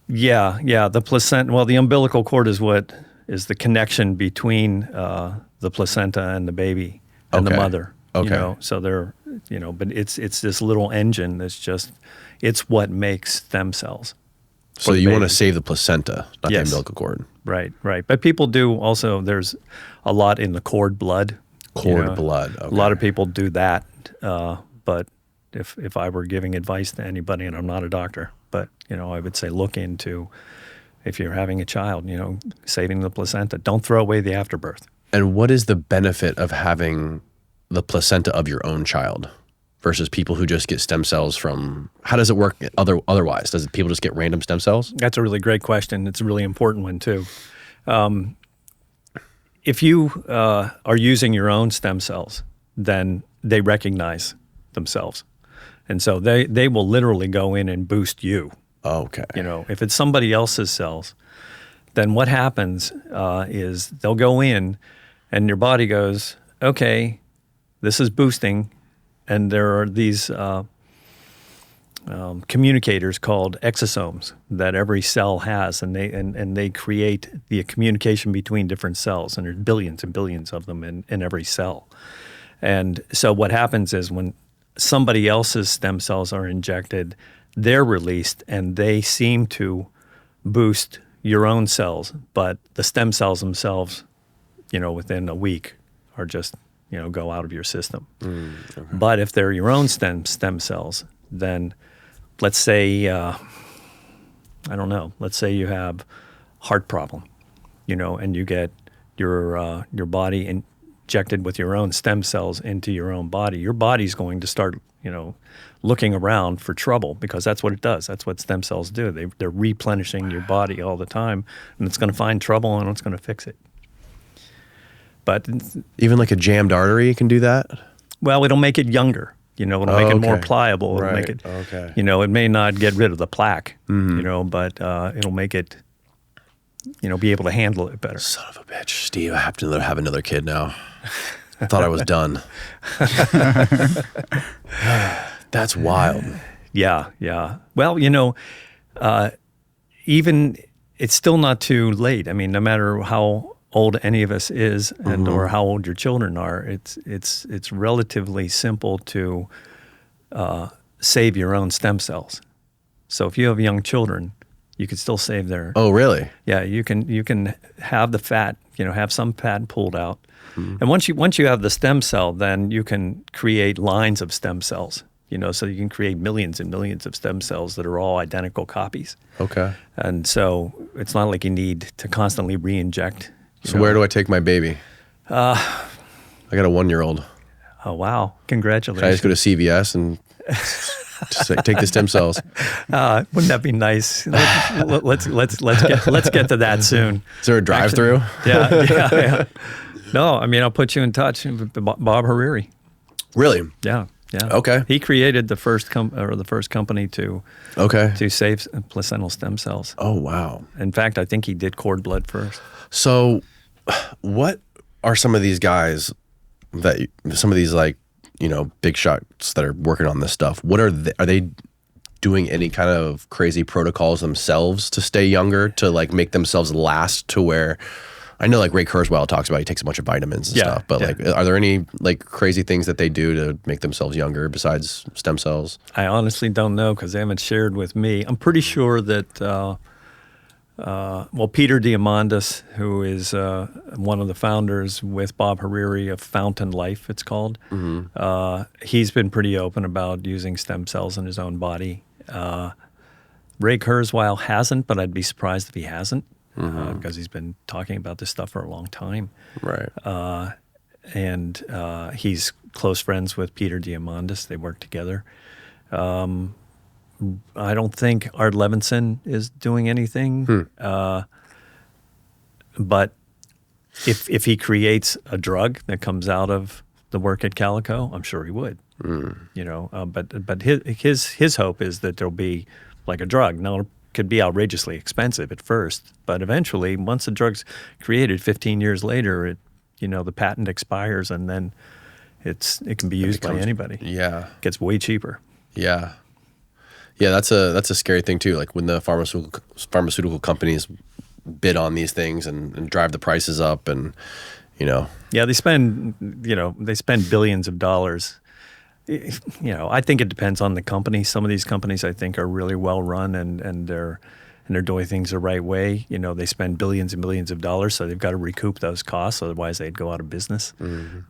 Yeah, the placenta. Well, the umbilical cord is what is the connection between the placenta and the baby and the mother. Okay. So they're, but it's this little engine that's it's what makes stem cells. So you want to save the placenta, not the umbilical cord. Right. But people do also, there's a lot in the cord blood. Cord blood. Okay. A lot of people do that. But if I were giving advice to anybody, and I'm not a doctor, but, I would say look into, if you're having a child, saving the placenta. Don't throw away the afterbirth. And what is the benefit of having the placenta of your own child? versus people who just get stem cells from, how does it work otherwise? Does people just get random stem cells? That's a really great question. It's a really important one too. If you are using your own stem cells, then they recognize themselves. And so they will literally go in and boost you. Okay. You know, if it's somebody else's cells, then what happens is they'll go in and your body goes, okay, this is boosting. And there are these communicators called exosomes that every cell has, and they create the communication between different cells, and there's billions and billions of them in every cell. And so what happens is when somebody else's stem cells are injected, they're released, and they seem to boost your own cells, but the stem cells themselves, you know, within a week are just, you know, go out of your system. Okay. But if they're your own stem cells, then let's say, I don't know, let's say you have heart problem, you know, and you get your body injected with your own stem cells into your own body. Your body's going to start, you know, looking around for trouble, because that's what it does. That's what stem cells do. They're replenishing your body all the time, and it's going to find trouble and it's going to fix it. But even like a jammed artery can do that? Well, it'll make it younger. You know, it'll make it more pliable. It'll make it, you know, it may not get rid of the plaque, you know, but it'll make it, you know, be able to handle it better. Son of a bitch. Steve, I have to have another kid now. I thought I was done. That's wild. Yeah, yeah. Well, you know, even it's still not too late. I mean, no matter how old any of us is, and or how old your children are, it's relatively simple to save your own stem cells. So if you have young children, you can still save their. Oh, really? Yeah, you can have the fat, you know, have some fat pulled out, and once you have the stem cell, then you can create lines of stem cells. You know, so you can create millions and millions of stem cells that are all identical copies. Okay. And so it's not like you need to constantly re-inject. So where do I take my baby? I got a 1-year-old. Oh, wow. Congratulations. Can I just go to CVS and just take the stem cells? Wouldn't that be nice? Let's get to that soon. Is there a drive-through? Yeah. No, I mean, I'll put you in touch with Bob Hariri. Really? Yeah. Yeah. Okay. He created the first company to save placental stem cells. Oh, wow. In fact, I think he did cord blood first. So, what are some of these guys some of these, like, you know, big shots that are working on this stuff? What are they doing any kind of crazy protocols themselves to stay younger, to like make themselves last to where? I know, like, Ray Kurzweil talks about, he takes a bunch of vitamins and stuff, but like, are there any like crazy things that they do to make themselves younger besides stem cells? I honestly don't know, because they haven't shared with me. I'm pretty sure that, Peter Diamandis, who is one of the founders with Bob Hariri of Fountain Life, it's called, he's been pretty open about using stem cells in his own body. Ray Kurzweil hasn't, but I'd be surprised if he hasn't. Because he's been talking about this stuff for a long time. Right. And he's close friends with Peter Diamandis. They work together. I don't think Art Levinson is doing anything. But if he creates a drug that comes out of the work at Calico, I'm sure he would. You know, but his hope is that there'll be like a drug. Now, could be outrageously expensive at first, but eventually, once the drug's created, 15 years later, the patent expires, and then it can be used by anybody. Yeah, it gets way cheaper. Yeah, that's a scary thing too. Like when the pharmaceutical companies bid on these things and drive the prices up, and yeah, they spend billions of dollars. I think it depends on the company. Some of these companies, I think, are really well run and they're doing things the right way. They spend billions and billions of dollars, so they've got to recoup those costs. Otherwise, they'd go out of business.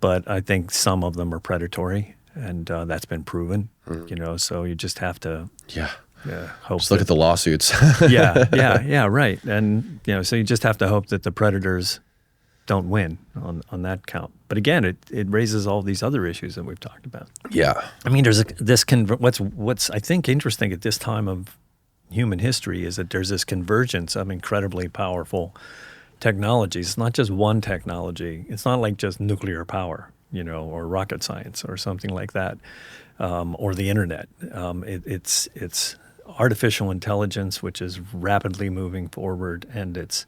But I think some of them are predatory, and that's been proven. So you just have to hope. Just look at the lawsuits. yeah, right. And so you just have to hope that the predators don't win on that count. But again, it raises all these other issues that we've talked about. Yeah. I mean, what's I think interesting at this time of human history is that there's this convergence of incredibly powerful technologies. It's not just one technology. It's not like just nuclear power, or rocket science or something like that, or the internet. It's artificial intelligence, which is rapidly moving forward, and it's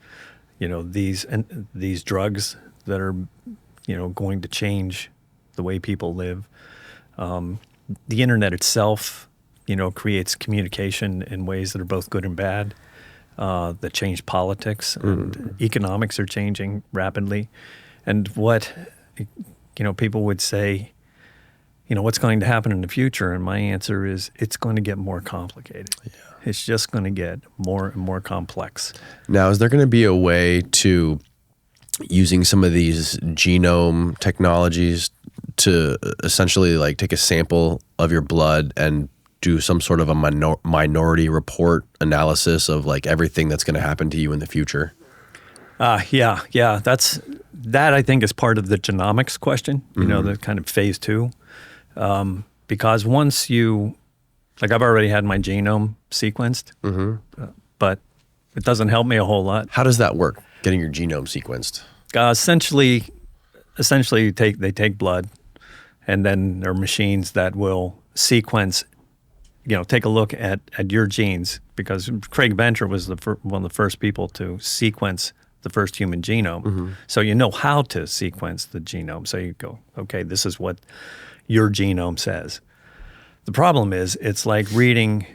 these drugs that are going to change the way people live. The internet itself, creates communication in ways that are both good and bad, that change politics, and economics are changing rapidly. And what, people would say, what's going to happen in the future? And my answer is it's going to get more complicated. Yeah. It's just going to get more and more complex. Now, is there going to be a way to using some of these genome technologies to essentially like take a sample of your blood and do some sort of a minority report analysis of like everything that's going to happen to you in the future? Yeah. That I think is part of the genomics question, the kind of phase 2. Because once I've already had my genome sequenced, but it doesn't help me a whole lot. How does that work, getting your genome sequenced? Essentially they take blood, and then there are machines that will sequence, take a look at your genes, because Craig Venter was one of the first people to sequence the first human genome. So you know how to sequence the genome. So you go, okay, this is what your genome says. The problem is it's like reading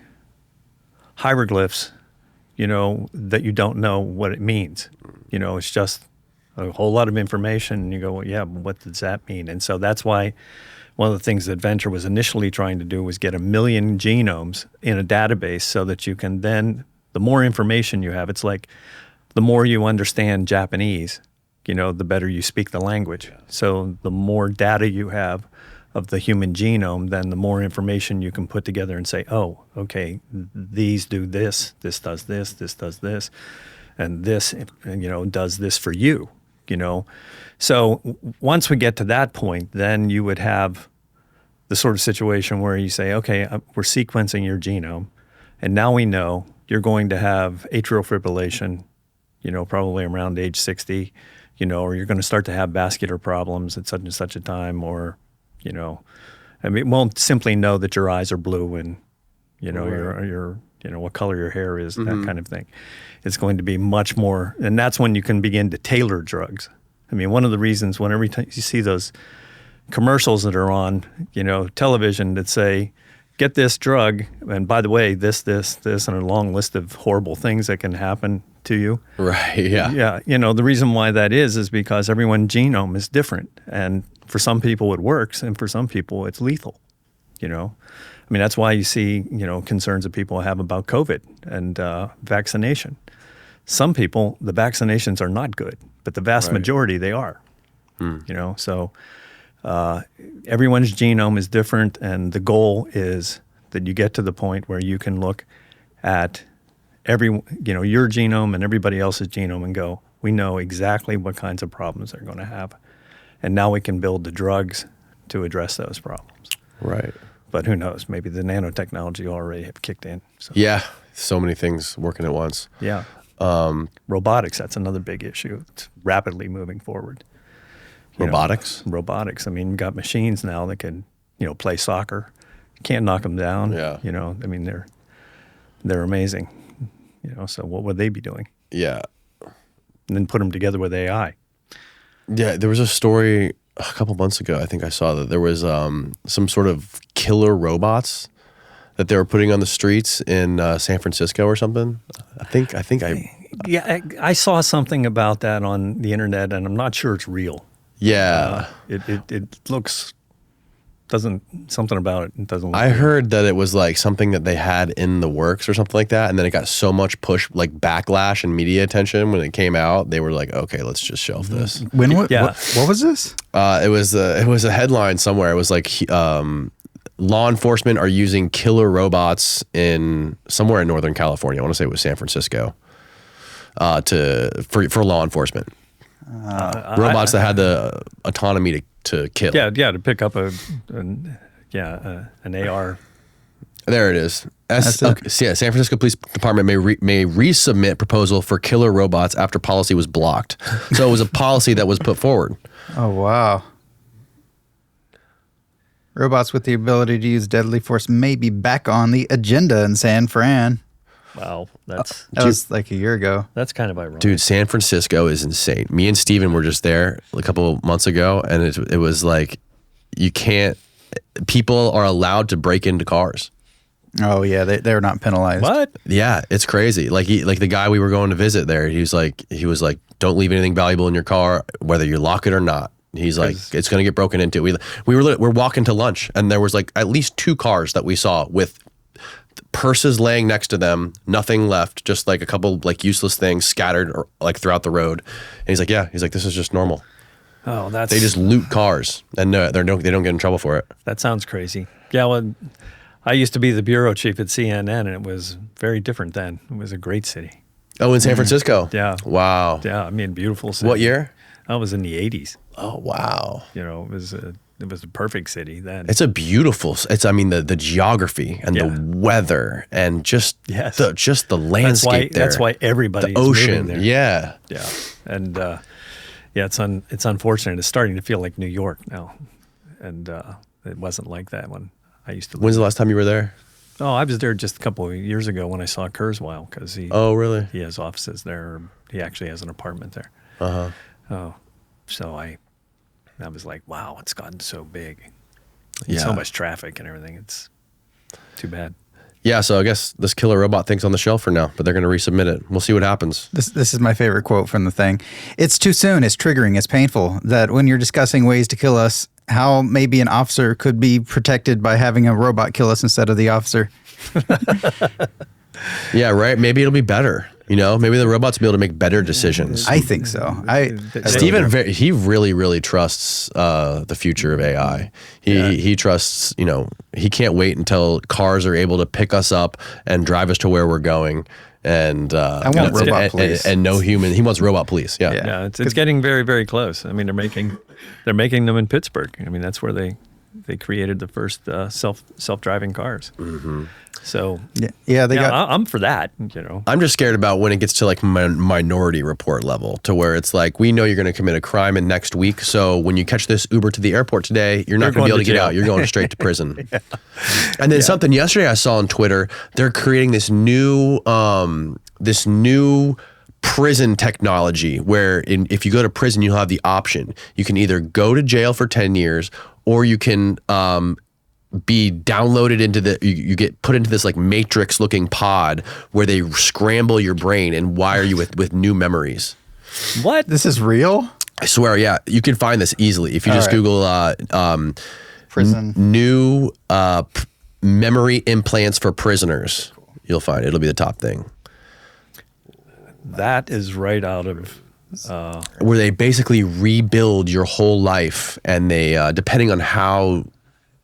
hieroglyphs, that you don't know what it means. It's just a whole lot of information, and you go, well, yeah, what does that mean? And so that's why one of the things that Venter was initially trying to do was get 1 million genomes in a database so that you can then, the more information you have, it's like the more you understand Japanese, the better you speak the language. So the more data you have of the human genome, then the more information you can put together and say, oh, okay, these do this, this does this does this, and this, does this for you, So once we get to that point, then you would have the sort of situation where you say, okay, we're sequencing your genome, and now we know you're going to have atrial fibrillation, probably around age 60, or you're going to start to have vascular problems at such and such a time, or it won't simply know that your eyes are blue and, your what color your hair is, that kind of thing. It's going to be much more, and that's when you can begin to tailor drugs. I mean, one of the reasons whenever you see those commercials that are on, television that say, get this drug, and by the way, this, and a long list of horrible things that can happen to you. Right, yeah. Yeah, the reason why that is because everyone's genome is different, and for some people it works, and for some people it's lethal, I mean, that's why you see, concerns that people have about COVID and vaccination. Some people, the vaccinations are not good, but the vast majority, they are, so everyone's genome is different, and the goal is that you get to the point where you can look at your genome and everybody else's genome and go, we know exactly what kinds of problems they're going to have. And now we can build the drugs to address those problems. Right. But who knows? Maybe the nanotechnology already have kicked in. So. Yeah. So many things working at once. Yeah. Robotics, that's another big issue. It's rapidly moving forward. Robotics? Robotics. I mean, you've got machines now that can, play soccer. You can't knock them down. Yeah. I mean, they're amazing. So what would they be doing? Yeah. And then put them together with AI. Yeah, there was a story a couple months ago. I think I saw that there was some sort of killer robots that they were putting on the streets in San Francisco or something. I saw something about that on the internet, and I'm not sure it's real. Yeah, it looks something about it doesn't. Look I heard that it was like something that they had in the works or something like that, and then it got so much backlash and media attention when it came out. They were like, okay, let's just shelve this. What was this? It was a headline somewhere. It was like law enforcement are using killer robots in somewhere in Northern California. I want to say it was San Francisco. For law enforcement. Robots that had the autonomy to kill. Yeah, to pick up an AR. There it is. That's it. So yeah, San Francisco Police Department may resubmit proposal for killer robots after policy was blocked. So it was a policy that was put forward. Oh, wow. Robots with the ability to use deadly force may be back on the agenda in San Fran. Wow, that was like a year ago. That's kind of ironic. Dude, San Francisco is insane. Me and Steven were just there a couple of months ago, and it was like, people are allowed to break into cars. Oh yeah, they're not penalized. What? Yeah, it's crazy. Like the guy we were going to visit there, he was like, don't leave anything valuable in your car, whether you lock it or not. He's like, it's going to get broken into. We're walking to lunch, and there was like at least 2 cars that we saw with purses laying next to them, nothing left, just like a couple like useless things scattered or like throughout the road. And he's like, this is just normal. Oh, They just loot cars, and they don't get in trouble for it. That sounds crazy. Yeah, well, I used to be the bureau chief at CNN, and it was very different then. It was a great city. Oh, in San Francisco? Yeah. Wow. Yeah, I mean, beautiful city. What year? I was in the 80s. Oh, wow. You know, it was a perfect city then. It's a beautiful. The geography and the weather and just the landscape That's why everybody the is ocean. moving there. Yeah. Yeah. And it's unfortunate. It's starting to feel like New York now, and it wasn't like that when I used to live. When's the last time you were there? Oh, I was there just a couple of years ago when I saw Kurzweil, because he. Oh, really? He has offices there. He actually has an apartment there. Oh, so I was like, wow, it's gotten so big. Yeah. So much traffic and everything. It's too bad. Yeah, so I guess this killer robot thing's on the shelf for now, but they're going to resubmit it. We'll see what happens. This is my favorite quote from the thing. It's too soon, it's triggering, it's painful that when you're discussing ways to kill us, how maybe an officer could be protected by having a robot kill us instead of the officer. Yeah, right? Maybe it'll be better. Maybe the robots will be able to make better decisions. I think so. Steven, he really, really trusts the future of AI. He trusts, he can't wait until cars are able to pick us up and drive us to where we're going. And I want robot police. And no human. He wants robot police. Yeah. Yeah, it's getting very, very close. I mean, they're making them in Pittsburgh. I mean, that's where they created the first self-driving cars. Mm-hmm. So I'm for that. I'm just scared about when it gets to like Minority Report level, to where it's like, we know you're going to commit a crime in next week, so when you catch this Uber to the airport today, you're not going to be able to get out. You're going straight to prison. Yeah. And then something yesterday I saw on Twitter, they're creating this new prison technology where if you go to prison, you'll have the option. You can either go to jail for 10 years, or you can be downloaded into you get put into this like Matrix looking pod where they scramble your brain and wire you with new memories. What? This is real? I swear, yeah. You can find this easily if you just Google prison new memory implants for prisoners. Cool. You'll find it. It'll be the top thing. That is right out of where they basically rebuild your whole life, and they depending on how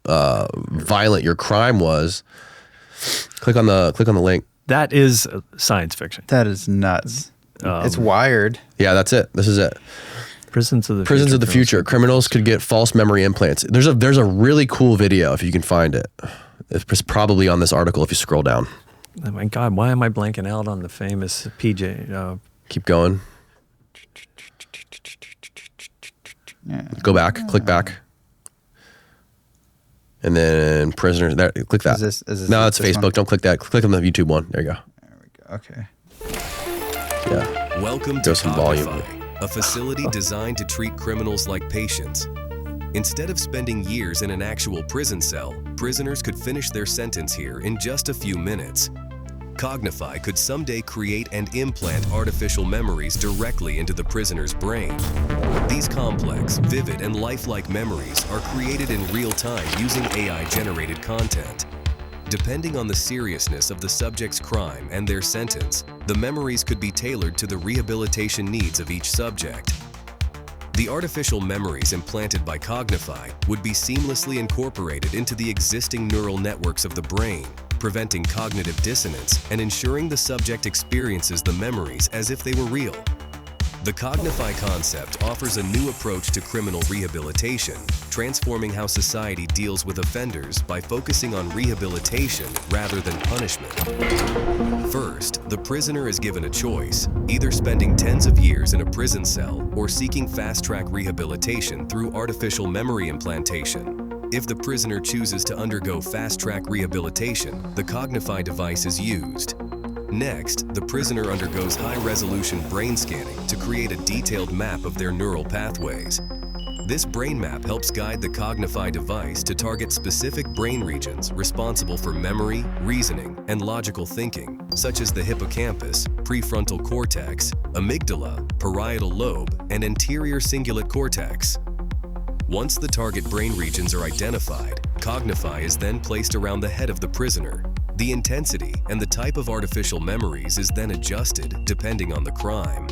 violent your crime was, click on the link. That is science fiction. That is nuts. It's wired. Yeah, that's it. This is it. Prisons of the future. Criminals could get false memory implants. There's a really cool video if you can find it. It's probably on this article if you scroll down. Oh my God, why am I blanking out on the famous PJ? Keep going. Yeah. Go back. Click back. And then prisoners. There, click that. Is this no, it's Facebook. One? Don't click that. Click on the YouTube one. There you go. There we go. Okay. Yeah. Welcome to some volume. a facility designed to treat criminals like patients. Instead of spending years in an actual prison cell, prisoners could finish their sentence here in just a few minutes. Cognify could someday create and implant artificial memories directly into the prisoner's brain. These complex, vivid, and lifelike memories are created in real time using AI-generated content. Depending on the seriousness of the subject's crime and their sentence, the memories could be tailored to the rehabilitation needs of each subject. The artificial memories implanted by Cognify would be seamlessly incorporated into the existing neural networks of the brain, preventing cognitive dissonance and ensuring the subject experiences the memories as if they were real. The Cognify concept offers a new approach to criminal rehabilitation, transforming how society deals with offenders by focusing on rehabilitation rather than punishment. First, the prisoner is given a choice, either spending tens of years in a prison cell or seeking fast-track rehabilitation through artificial memory implantation. If the prisoner chooses to undergo fast-track rehabilitation, the Cognify device is used. Next, the prisoner undergoes high-resolution brain scanning to create a detailed map of their neural pathways. This brain map helps guide the Cognify device to target specific brain regions responsible for memory, reasoning, and logical thinking, such as the hippocampus, prefrontal cortex, amygdala, parietal lobe, and anterior cingulate cortex. Once the target brain regions are identified, Cognify is then placed around the head of the prisoner. The intensity and the type of artificial memories is then adjusted depending on the crime.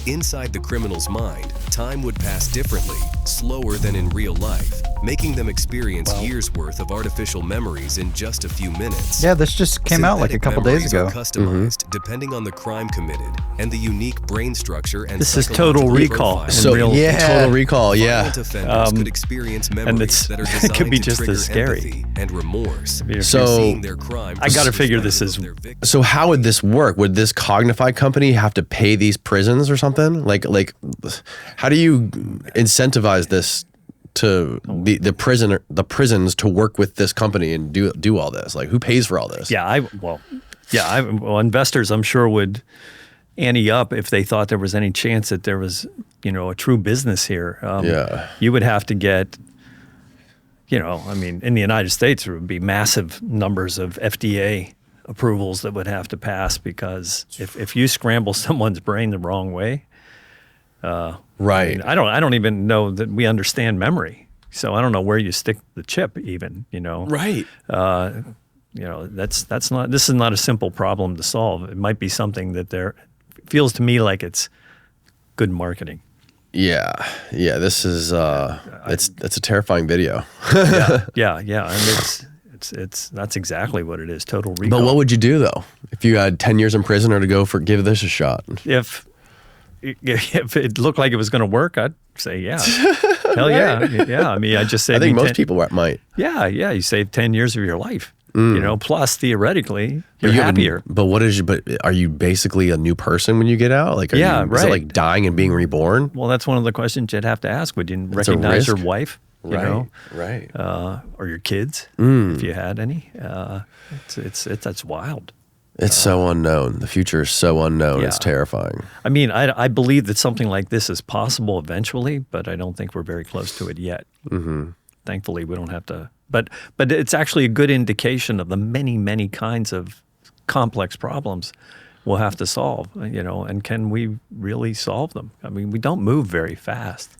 Inside the criminal's mind, time would pass differently, slower than in real life, making them experience years' worth of artificial memories in just a few minutes. Yeah, this just came out like a couple days ago. Customized depending on the crime committed and the unique brain structure and This is Total Recall. So Total Recall, yeah. Offenders could experience memories that are it designed could be to just trigger as scary. empathy and remorse. So Seeing their crime I got to figure this is So how would this work? Would this Cognify company have to pay these prisons or something? Like how do you incentivize this to the prisons to work with this company and do all this? Like, who pays for all this? Well, investors, I'm sure, would ante up if they thought there was any chance that there was, a true business here. You would have to get, in the United States, there would be massive numbers of FDA approvals that would have to pass, because if you scramble someone's brain the wrong way, right. I don't even know that we understand memory, so I don't know where you stick the chip even. Right. This is not a simple problem to solve. It might be something that feels to me like it's good marketing. Yeah. This is it's a terrifying video. yeah, and that's exactly what it is. Total Recall. But what would you do though if you had 10 years in prison, or to go give this a shot? If it looked like it was going to work, I'd say yeah. Hell yeah. Yeah. I just say I think most people might. Yeah. You save 10 years of your life. Plus theoretically you're happier. But are you basically a new person when you get out? Like, is it like dying and being reborn? Well, that's one of the questions you'd have to ask. Would you recognize your wife? Right. Or your kids, if you had any. That's wild. It's so unknown. The future is so unknown. Yeah. It's terrifying. I believe that something like this is possible eventually, but I don't think we're very close to it yet. Thankfully, we don't have to. But it's actually a good indication of the many, many kinds of complex problems we'll have to solve. And can we really solve them? We don't move very fast.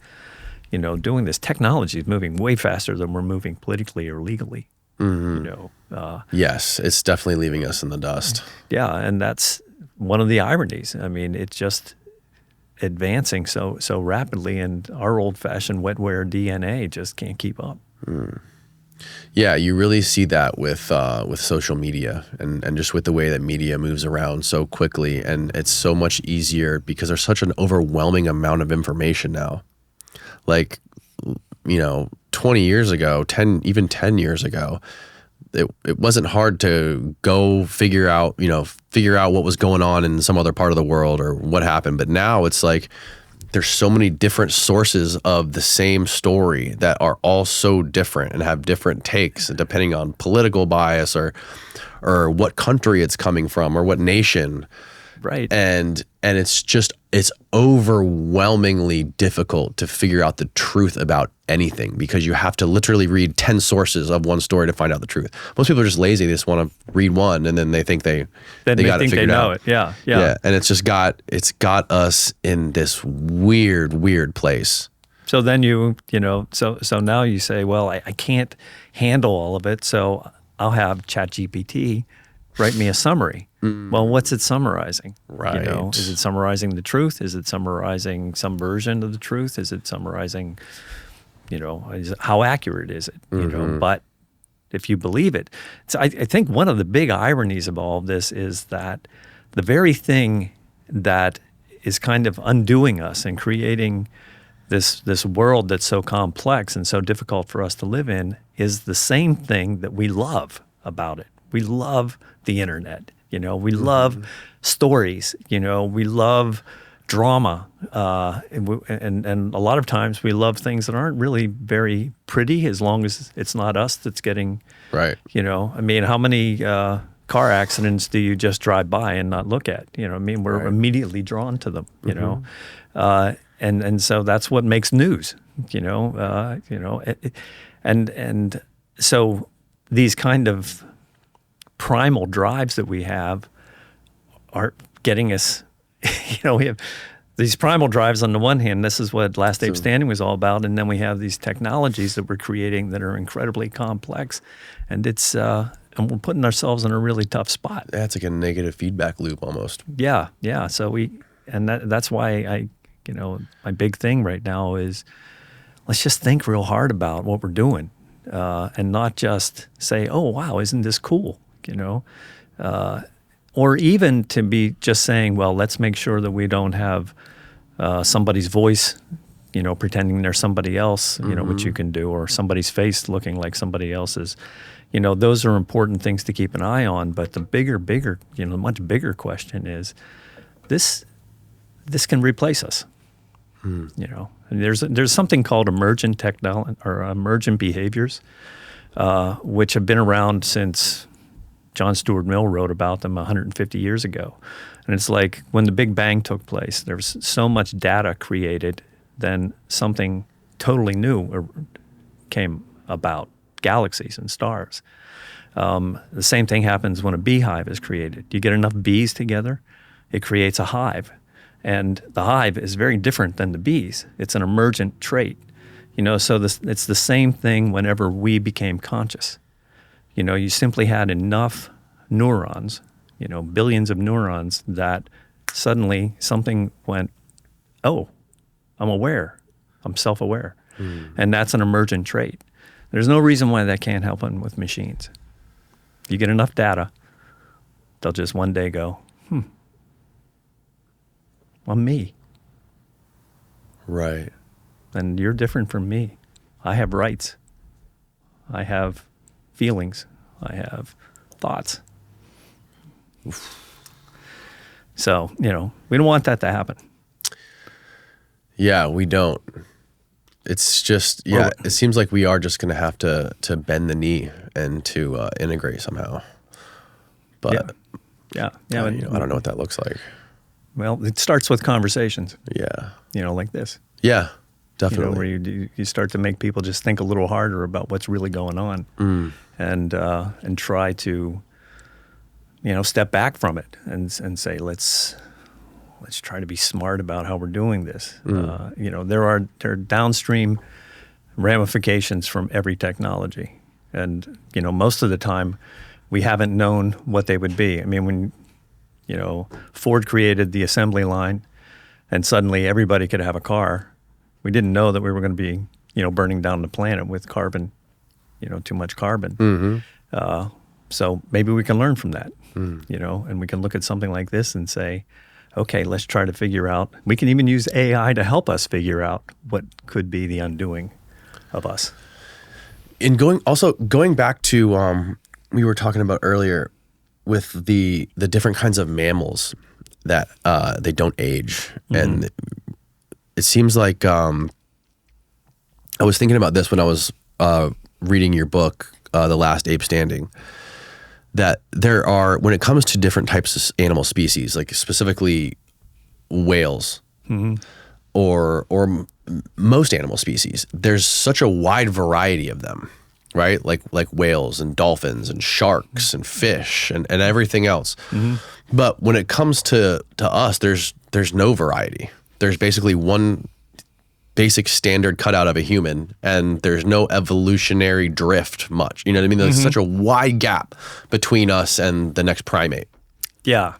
Doing this, technology is moving way faster than we're moving politically or legally. Yes, it's definitely leaving us in the dust. Yeah, and that's one of the ironies. It's just advancing so rapidly, and our old-fashioned wetware DNA just can't keep up. Yeah, you really see that with social media and just with the way that media moves around so quickly, and it's so much easier because there's such an overwhelming amount of information now. Like, 20 years ago, 10 years ago, it wasn't hard to go figure out what was going on in some other part of the world or what happened. But now it's like there's so many different sources of the same story that are all so different and have different takes depending on political bias or what country it's coming from or what nation. Right. And it's overwhelmingly difficult to figure out the truth about anything, because you have to literally read 10 sources of one story to find out the truth. Most people are just lazy. They just want to read one and then they think they got it figured out. Yeah. And it's got us in this weird place. So then so now you say, well, I can't handle all of it, so I'll have ChatGPT write me a summary. Well, what's it summarizing? Right. Is it summarizing the truth? Is it summarizing some version of the truth? Is it summarizing, how accurate is it? But if you believe it, so I think one of the big ironies of all of this is that the very thing that is kind of undoing us and creating this world that's so complex and so difficult for us to live in is the same thing that we love about it. We love the internet, we love stories, we love drama, and a lot of times we love things that aren't really very pretty as long as it's not us that's getting, Right. I mean, how many car accidents do you just drive by and not look at? We're Right. immediately drawn to them, and so that's what makes news, and so these kind of primal drives that we have are getting us, we have these primal drives on the one hand. This is what Last Ape Standing was all about, and then we have these technologies that we're creating that are incredibly complex, and it's and we're putting ourselves in a really tough spot. That's like a negative feedback loop almost. Yeah. So that's why my big thing right now is let's just think real hard about what we're doing, and not just say, "Oh, wow, isn't this cool?" Or even to be just saying, "Well, let's make sure that we don't have somebody's voice, pretending they're somebody else, which you can do, or somebody's face looking like somebody else's." Those are important things to keep an eye on. But the bigger, much bigger question is this can replace us. And there's something called emergent technology or emergent behaviors, which have been around since John Stuart Mill wrote about them 150 years ago. And it's like when the Big Bang took place, there was so much data created, then something totally new came about, galaxies and stars. The same thing happens when a beehive is created. You get enough bees together, it creates a hive. And the hive is very different than the bees. It's an emergent trait. So it's the same thing whenever we became conscious. You simply had enough neurons, billions of neurons, that suddenly something went, oh, I'm aware, I'm self-aware. And that's an emergent trait. There's no reason why that can't happen with machines. You get enough data, they'll just one day go, I'm me. Right. And you're different from me. I have rights. I have feelings. I have thoughts. So, we don't want that to happen. Yeah, we don't. It's just, it seems like we are just going to have to bend the knee and to integrate somehow. But yeah. I don't know what that looks like. Well, it starts with conversations. Yeah. Like this. Yeah, definitely. Where you start to make people just think a little harder about what's really going on, and try to, step back from it and say, let's try to be smart about how we're doing this. There are downstream ramifications from every technology, and most of the time we haven't known what they would be. I mean, when Ford created the assembly line, and suddenly everybody could have a car, we didn't know that we were going to be burning down the planet with carbon, too much carbon. So maybe we can learn from that, and we can look at something like this and say, okay, let's try to figure out. We can even use AI to help us figure out what could be the undoing of us. And going back to we were talking about earlier with the different kinds of mammals that they don't age, and it seems like I was thinking about this when I was reading your book, The Last Ape Standing. That there are, when it comes to different types of animal species, like specifically whales, or most animal species, there's such a wide variety of them, right? Like whales and dolphins and sharks and fish and everything else. But when it comes to us, there's no variety. There's basically one basic standard cutout of a human, and there's no evolutionary drift much. You know what I mean? There's such a wide gap between us and the next primate. Yeah.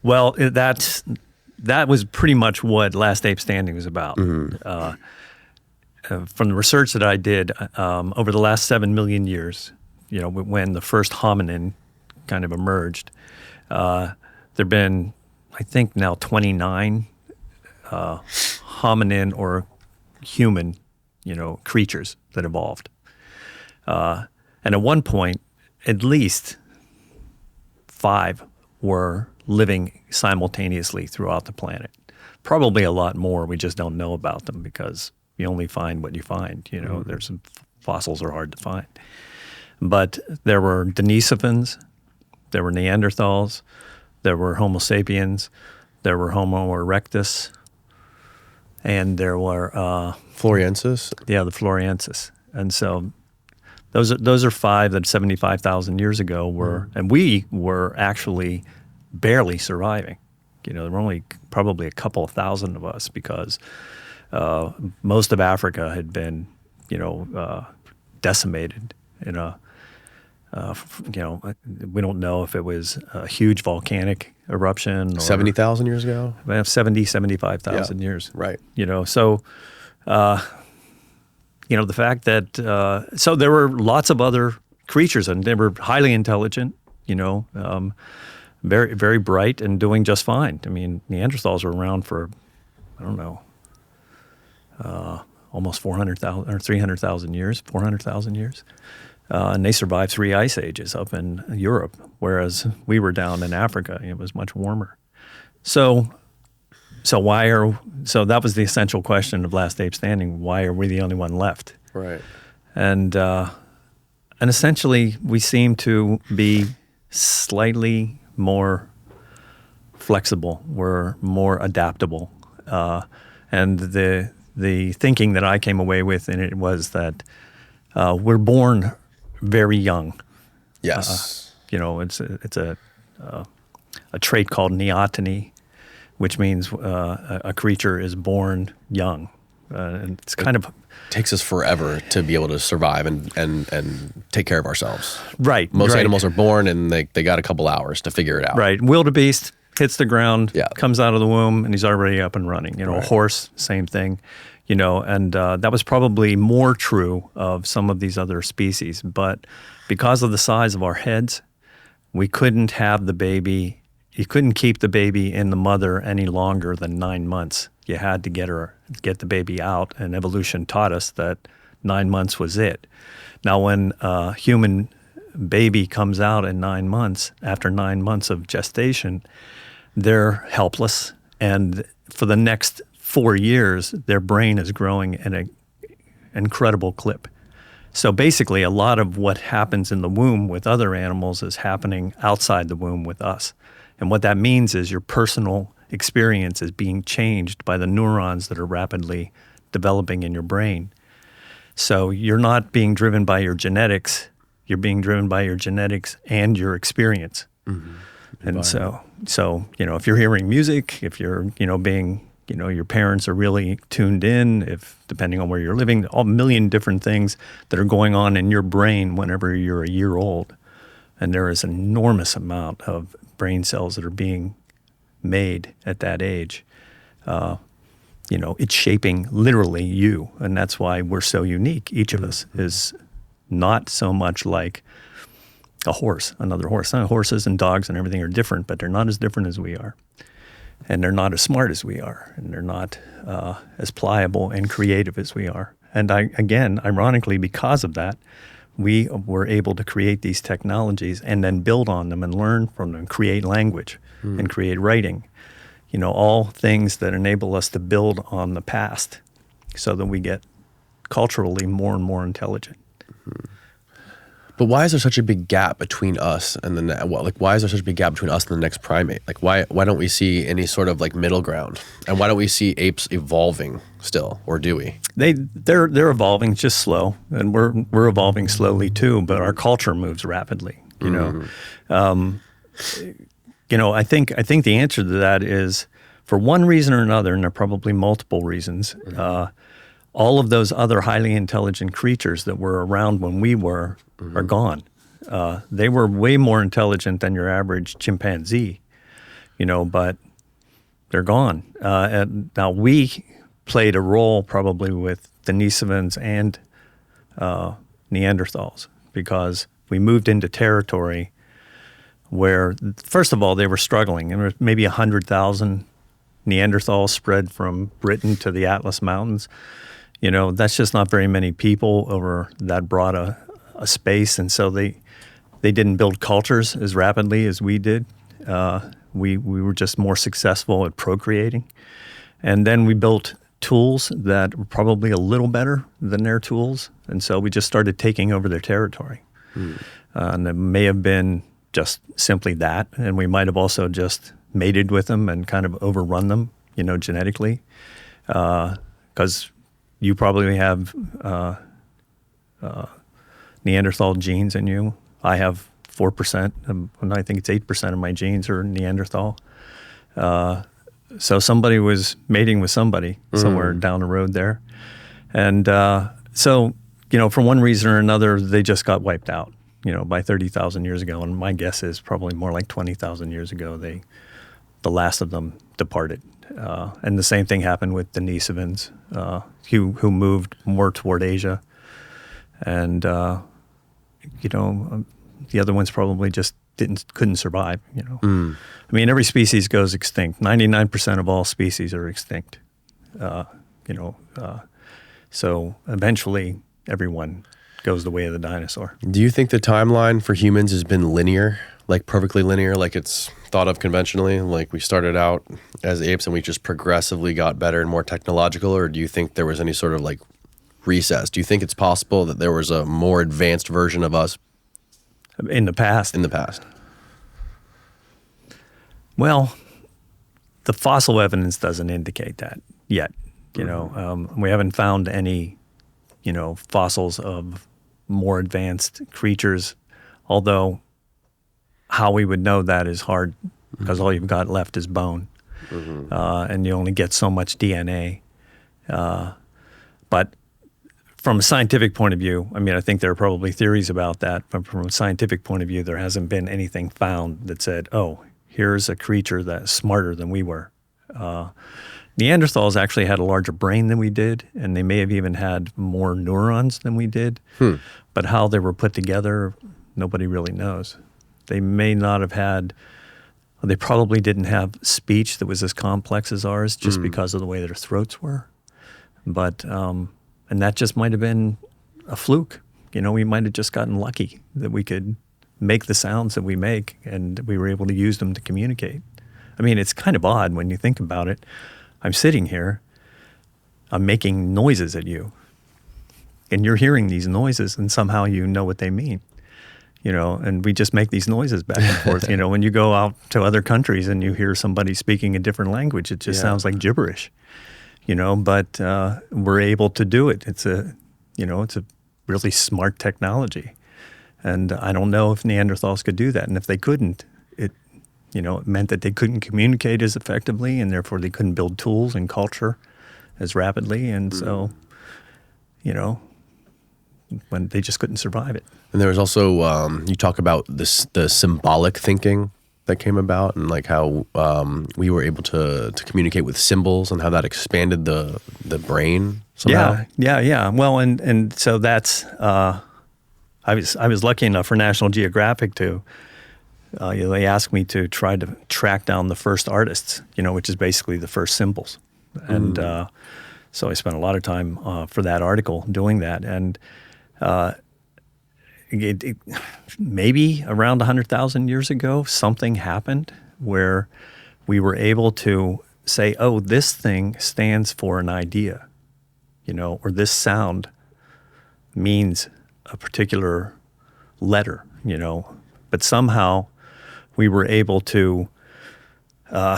Well, that was pretty much what Last Ape Standing was about. From the research that I did over the last 7 million years, when the first hominin kind of emerged, there've been I think now 29 hominin or human, creatures that evolved. And at one point, at least 5 were living simultaneously throughout the planet. Probably a lot more. We just don't know about them because you only find what you find. There's some fossils are hard to find. But there were Denisovans, there were Neanderthals, there were Homo sapiens, there were Homo erectus, and there were Floriensis. Yeah, the Floriensis. And so those are 5 that 75,000 years ago were, and we were actually barely surviving. There were only probably a couple of thousand of us because most of Africa had been, decimated in a, we don't know if it was a huge volcanic eruption. Or 70,000 years ago? 75,000 years. Right. So, the fact that, so there were lots of other creatures and they were highly intelligent, very, very bright and doing just fine. I mean, Neanderthals were around for, I don't know, almost 400,000 or 300,000 years, 400,000 years. And they survived 3 ice ages up in Europe, whereas we were down in Africa. It was much warmer. So that was the essential question of Last Ape Standing. Why are we the only one left? Right. And essentially we seem to be slightly more flexible. We're more adaptable. And the thinking that I came away with in it was that we're born very young. Yes. It's a trait called neoteny, which means a creature is born young. And it's kind of takes us forever to be able to survive and take care of ourselves. Right. Most animals are born and they got a couple hours to figure it out. Right. Wildebeest hits the ground, Yeah. comes out of the womb, and he's already up and running. A Right. horse, same thing. And that was probably more true of some of these other species. But because of the size of our heads, we couldn't have the baby. You couldn't keep the baby in the mother any longer than 9 months. You had to get the baby out, and evolution taught us that 9 months was it. Now, when a human baby comes out in 9 months, after 9 months of gestation, they're helpless, and for the next 4 years, their brain is growing at an incredible clip. So basically, a lot of what happens in the womb with other animals is happening outside the womb with us. And what that means is your personal experience is being changed by the neurons that are rapidly developing in your brain. So you're not being driven by your genetics, you're being driven by your genetics and your experience. Mm-hmm. And so, if you're hearing music, if you're, being, your parents are really tuned in, if depending on where you're living, a million different things that are going on in your brain whenever you're a year old. And there is an enormous amount of brain cells that are being made at that age. It's shaping literally you. And that's why we're so unique. Each of us is not so much like a horse, another horse. Horses and dogs and everything are different, but they're not as different as we are. And they're not as smart as we are. And they're not as pliable and creative as we are. And ironically, because of that, we were able to create these technologies and then build on them and learn from them, create language and create writing. All things that enable us to build on the past so that we get culturally more and more intelligent. But why is there such a big gap between us and why is there such a big gap between us and the next primate? Why don't we see any sort of middle ground? And why don't we see apes evolving still, or do we? They're evolving, just slow, and we're evolving slowly too. But our culture moves rapidly. I think the answer to that is, for one reason or another, and there are probably multiple reasons. All of those other highly intelligent creatures that were around when we were are gone. They were way more intelligent than your average chimpanzee, but they're gone. And now we played a role probably with Denisovans and Neanderthals because we moved into territory where, first of all, they were struggling. There were maybe 100,000 Neanderthals spread from Britain to the Atlas Mountains. You know, that's just not very many people over that broad a space. And so they didn't build cultures as rapidly as we did. We were just more successful at procreating. And then we built tools that were probably a little better than their tools. And so we just started taking over their territory. And it may have been just simply that. And we might have also just mated with them and kind of overrun them, you know, genetically. Because you probably have Neanderthal genes in you. I have 4%, and I think it's 8% of my genes are Neanderthal. So somebody was mating with somebody somewhere down the road there. And so, you know, for one reason or another, they just got wiped out, you know, by 30,000 years ago. And my guess is probably more like 20,000 years ago, the last of them departed. And the same thing happened with Denisovans, who moved more toward Asia. And, you know, the other ones probably just couldn't survive, you know. I mean, every species goes extinct. 99% of all species are extinct, you know. So eventually everyone goes the way of the dinosaur. Do you think the timeline for humans has been linear, like perfectly linear, like it's thought of conventionally? Like we started out as apes and we just progressively got better and more technological? Or do you think there was any sort of like recess? Do you think it's possible that there was a more advanced version of us in the past? In the past. Well, the fossil evidence doesn't indicate that yet. You know, we haven't found any, you know, fossils of more advanced creatures, although how we would know that is hard because all you've got left is bone, and you only get so much DNA. But from a scientific point of view, I mean, I think there are probably theories about that, but from a scientific point of view, there hasn't been anything found that said, oh, here's a creature that's smarter than we were. Neanderthals actually had a larger brain than we did, and they may have even had more neurons than we did. But how they were put together, nobody really knows. They may not have had, they probably didn't have speech that was as complex as ours just because of the way their throats were. But, and that just might have been a fluke. You know, we might have just gotten lucky that we could make the sounds that we make and we were able to use them to communicate. I mean, it's kind of odd when you think about it. I'm sitting here, I'm making noises at you, and you're hearing these noises, and somehow you know what they mean, you know, and we just make these noises back and forth. You know, when you go out to other countries and you hear somebody speaking a different language, it just sounds like gibberish, you know, but we're able to do it. It's a, you know, it's a really smart technology. And I don't know if Neanderthals could do that. And if they couldn't, you know, it meant that they couldn't communicate as effectively, and therefore they couldn't build tools and culture as rapidly. And so, you know, when they just couldn't survive it. And there was also, you talk about this, the symbolic thinking that came about, and like how we were able to communicate with symbols and how that expanded the brain somehow. Yeah. Well, and so that's, I was lucky enough for National Geographic to, you know, they asked me to try to track down the first artists, you know, which is basically the first symbols. And so I spent a lot of time for that article doing that. And it maybe around 100,000 years ago, something happened where we were able to say, oh, this thing stands for an idea, you know, or this sound means a particular letter, you know, but somehow we were able to, you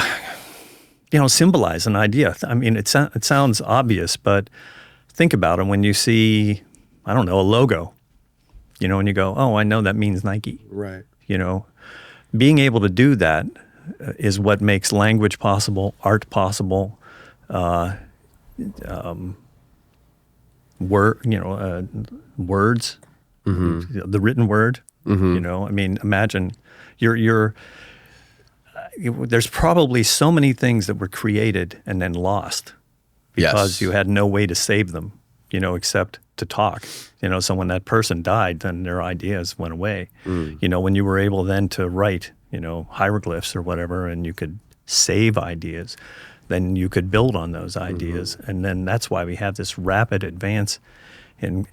know, symbolize an idea. I mean, it sounds obvious, but think about it. When you see, I don't know, a logo, you know, and you go, oh, I know that means Nike. Right. You know, being able to do that is what makes language possible, art possible, words, the written word. You know, I mean, imagine there's probably so many things that were created and then lost because you had no way to save them, you know, except to talk. You know, so when that person died, then their ideas went away. You know, when you were able then to write hieroglyphs or whatever, and you could save ideas, then you could build on those ideas. And then that's why we have this rapid advance in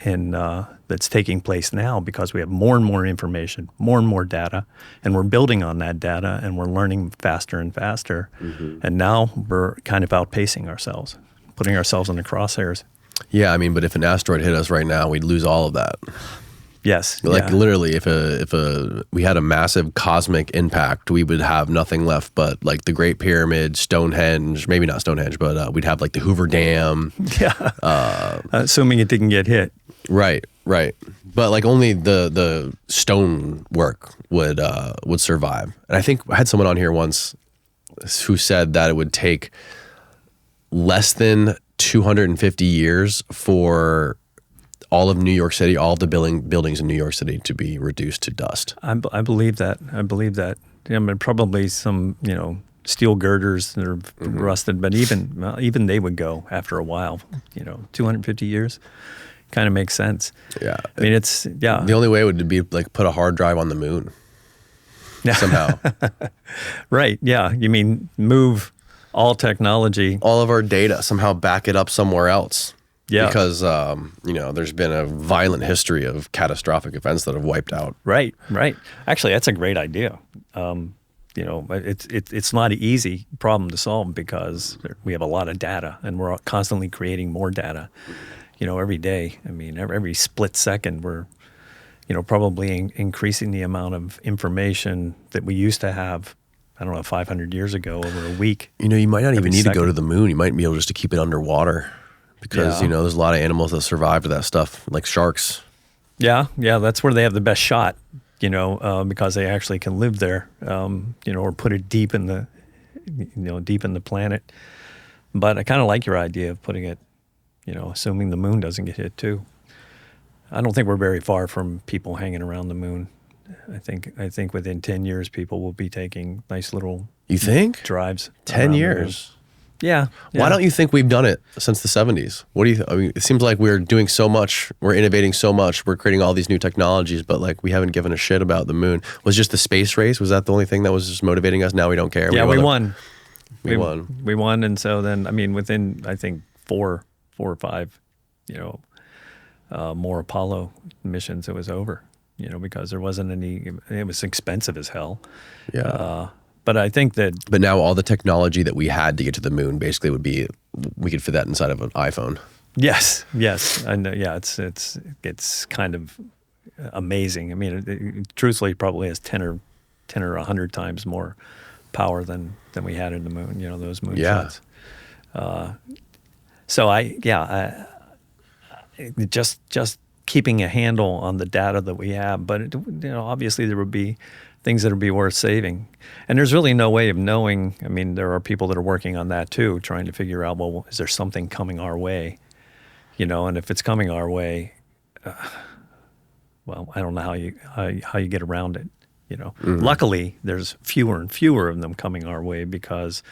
that's taking place now, because we have more and more information, more and more data, and we're building on that data, and we're learning faster and faster. And now we're kind of outpacing ourselves, putting ourselves in the crosshairs. Yeah, I mean, but if an asteroid hit us right now, we'd lose all of that. Yes. Like literally, if we had a massive cosmic impact, we would have nothing left but like the Great Pyramid, Stonehenge, maybe not Stonehenge, but we'd have like the Hoover Dam. Yeah. Assuming it didn't get hit. Right. But like only the stone work would survive. And I think I had someone on here once who said that it would take less than 250 years for all of New York City, all the buildings in New York City to be reduced to dust. I believe that. I mean, probably some, steel girders that are rusted, but even they would go after a while. 250 years kind of makes sense. Yeah. I mean, the only way would be like put a hard drive on the moon somehow. Right. Yeah. You mean move all technology, all of our data, somehow back it up somewhere else. Yeah. Because, there's been a violent history of catastrophic events that have wiped out. Right. Actually, that's a great idea. It's not an easy problem to solve because we have a lot of data, and we're constantly creating more data, every day. I mean, every split second, we're, probably increasing the amount of information that we used to have, 500 years ago over a week. You might not even need to go to the moon. You might be able just to keep it underwater. Because, there's a lot of animals that survive to that stuff, like sharks. Yeah, that's where they have the best shot, because they actually can live there, or put it deep in the planet. But I kind of like your idea of putting it, assuming the moon doesn't get hit too. I don't think we're very far from people hanging around the moon. I think within 10 years, people will be taking nice little drives. 10 years? Yeah. Why don't you think we've done it since the 70s? What do you? I mean, it seems like we're doing so much, we're innovating so much, we're creating all these new technologies, but like we haven't given a shit about the moon. Was just the space race? Was that the only thing that was just motivating us? Now we don't care. Yeah, we won. We won. We won, and so then within I think four or five, more Apollo missions, it was over. Because there wasn't any. It was expensive as hell. Yeah. But I think that... But now all the technology that we had to get to the moon basically would be, we could fit that inside of an iPhone. Yes. I know. Yeah, it's kind of amazing. I mean, it truthfully, it probably has 10 or 100 times more power than we had in the moon. Those moonshots. Just keeping a handle on the data that we have. But obviously there would be things that would be worth saving. And there's really no way of knowing. I mean, there are people that are working on that too, trying to figure out, well, is there something coming our way? And if it's coming our way, well, I don't know how you get around it. Luckily, there's fewer and fewer of them coming our way because,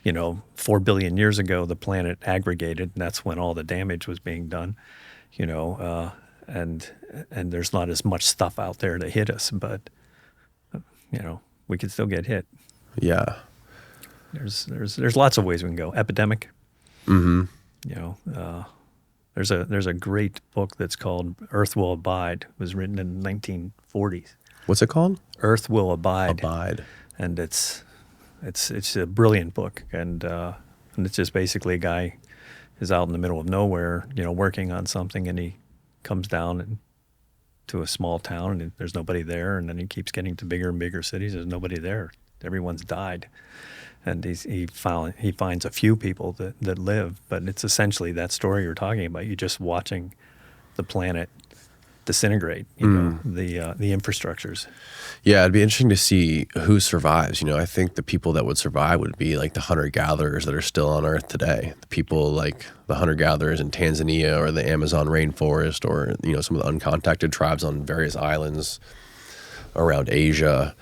4 billion years ago, the planet aggregated, and that's when all the damage was being done, and there's not as much stuff out there to hit us, but we could still get hit. Yeah. There's lots of ways we can go. Epidemic. Mm-hmm. There's a great book that's called Earth Will Abide. It was written in the 1940s. What's it called? Earth Will Abide. Abide. And it's a brilliant book, and it's just basically a guy is out in the middle of nowhere, working on something, and he comes down to a small town, and there's nobody there, and then he keeps getting to bigger and bigger cities. There's nobody there. Everyone's died, and he finds a few people that live. But it's essentially that story you're talking about. You're just watching the planet disintegrate. The infrastructures. Yeah, it'd be interesting to see who survives. I think the people that would survive would be like the hunter-gatherers that are still on Earth today. The people like the hunter-gatherers in Tanzania or the Amazon rainforest, or some of the uncontacted tribes on various islands around Asia.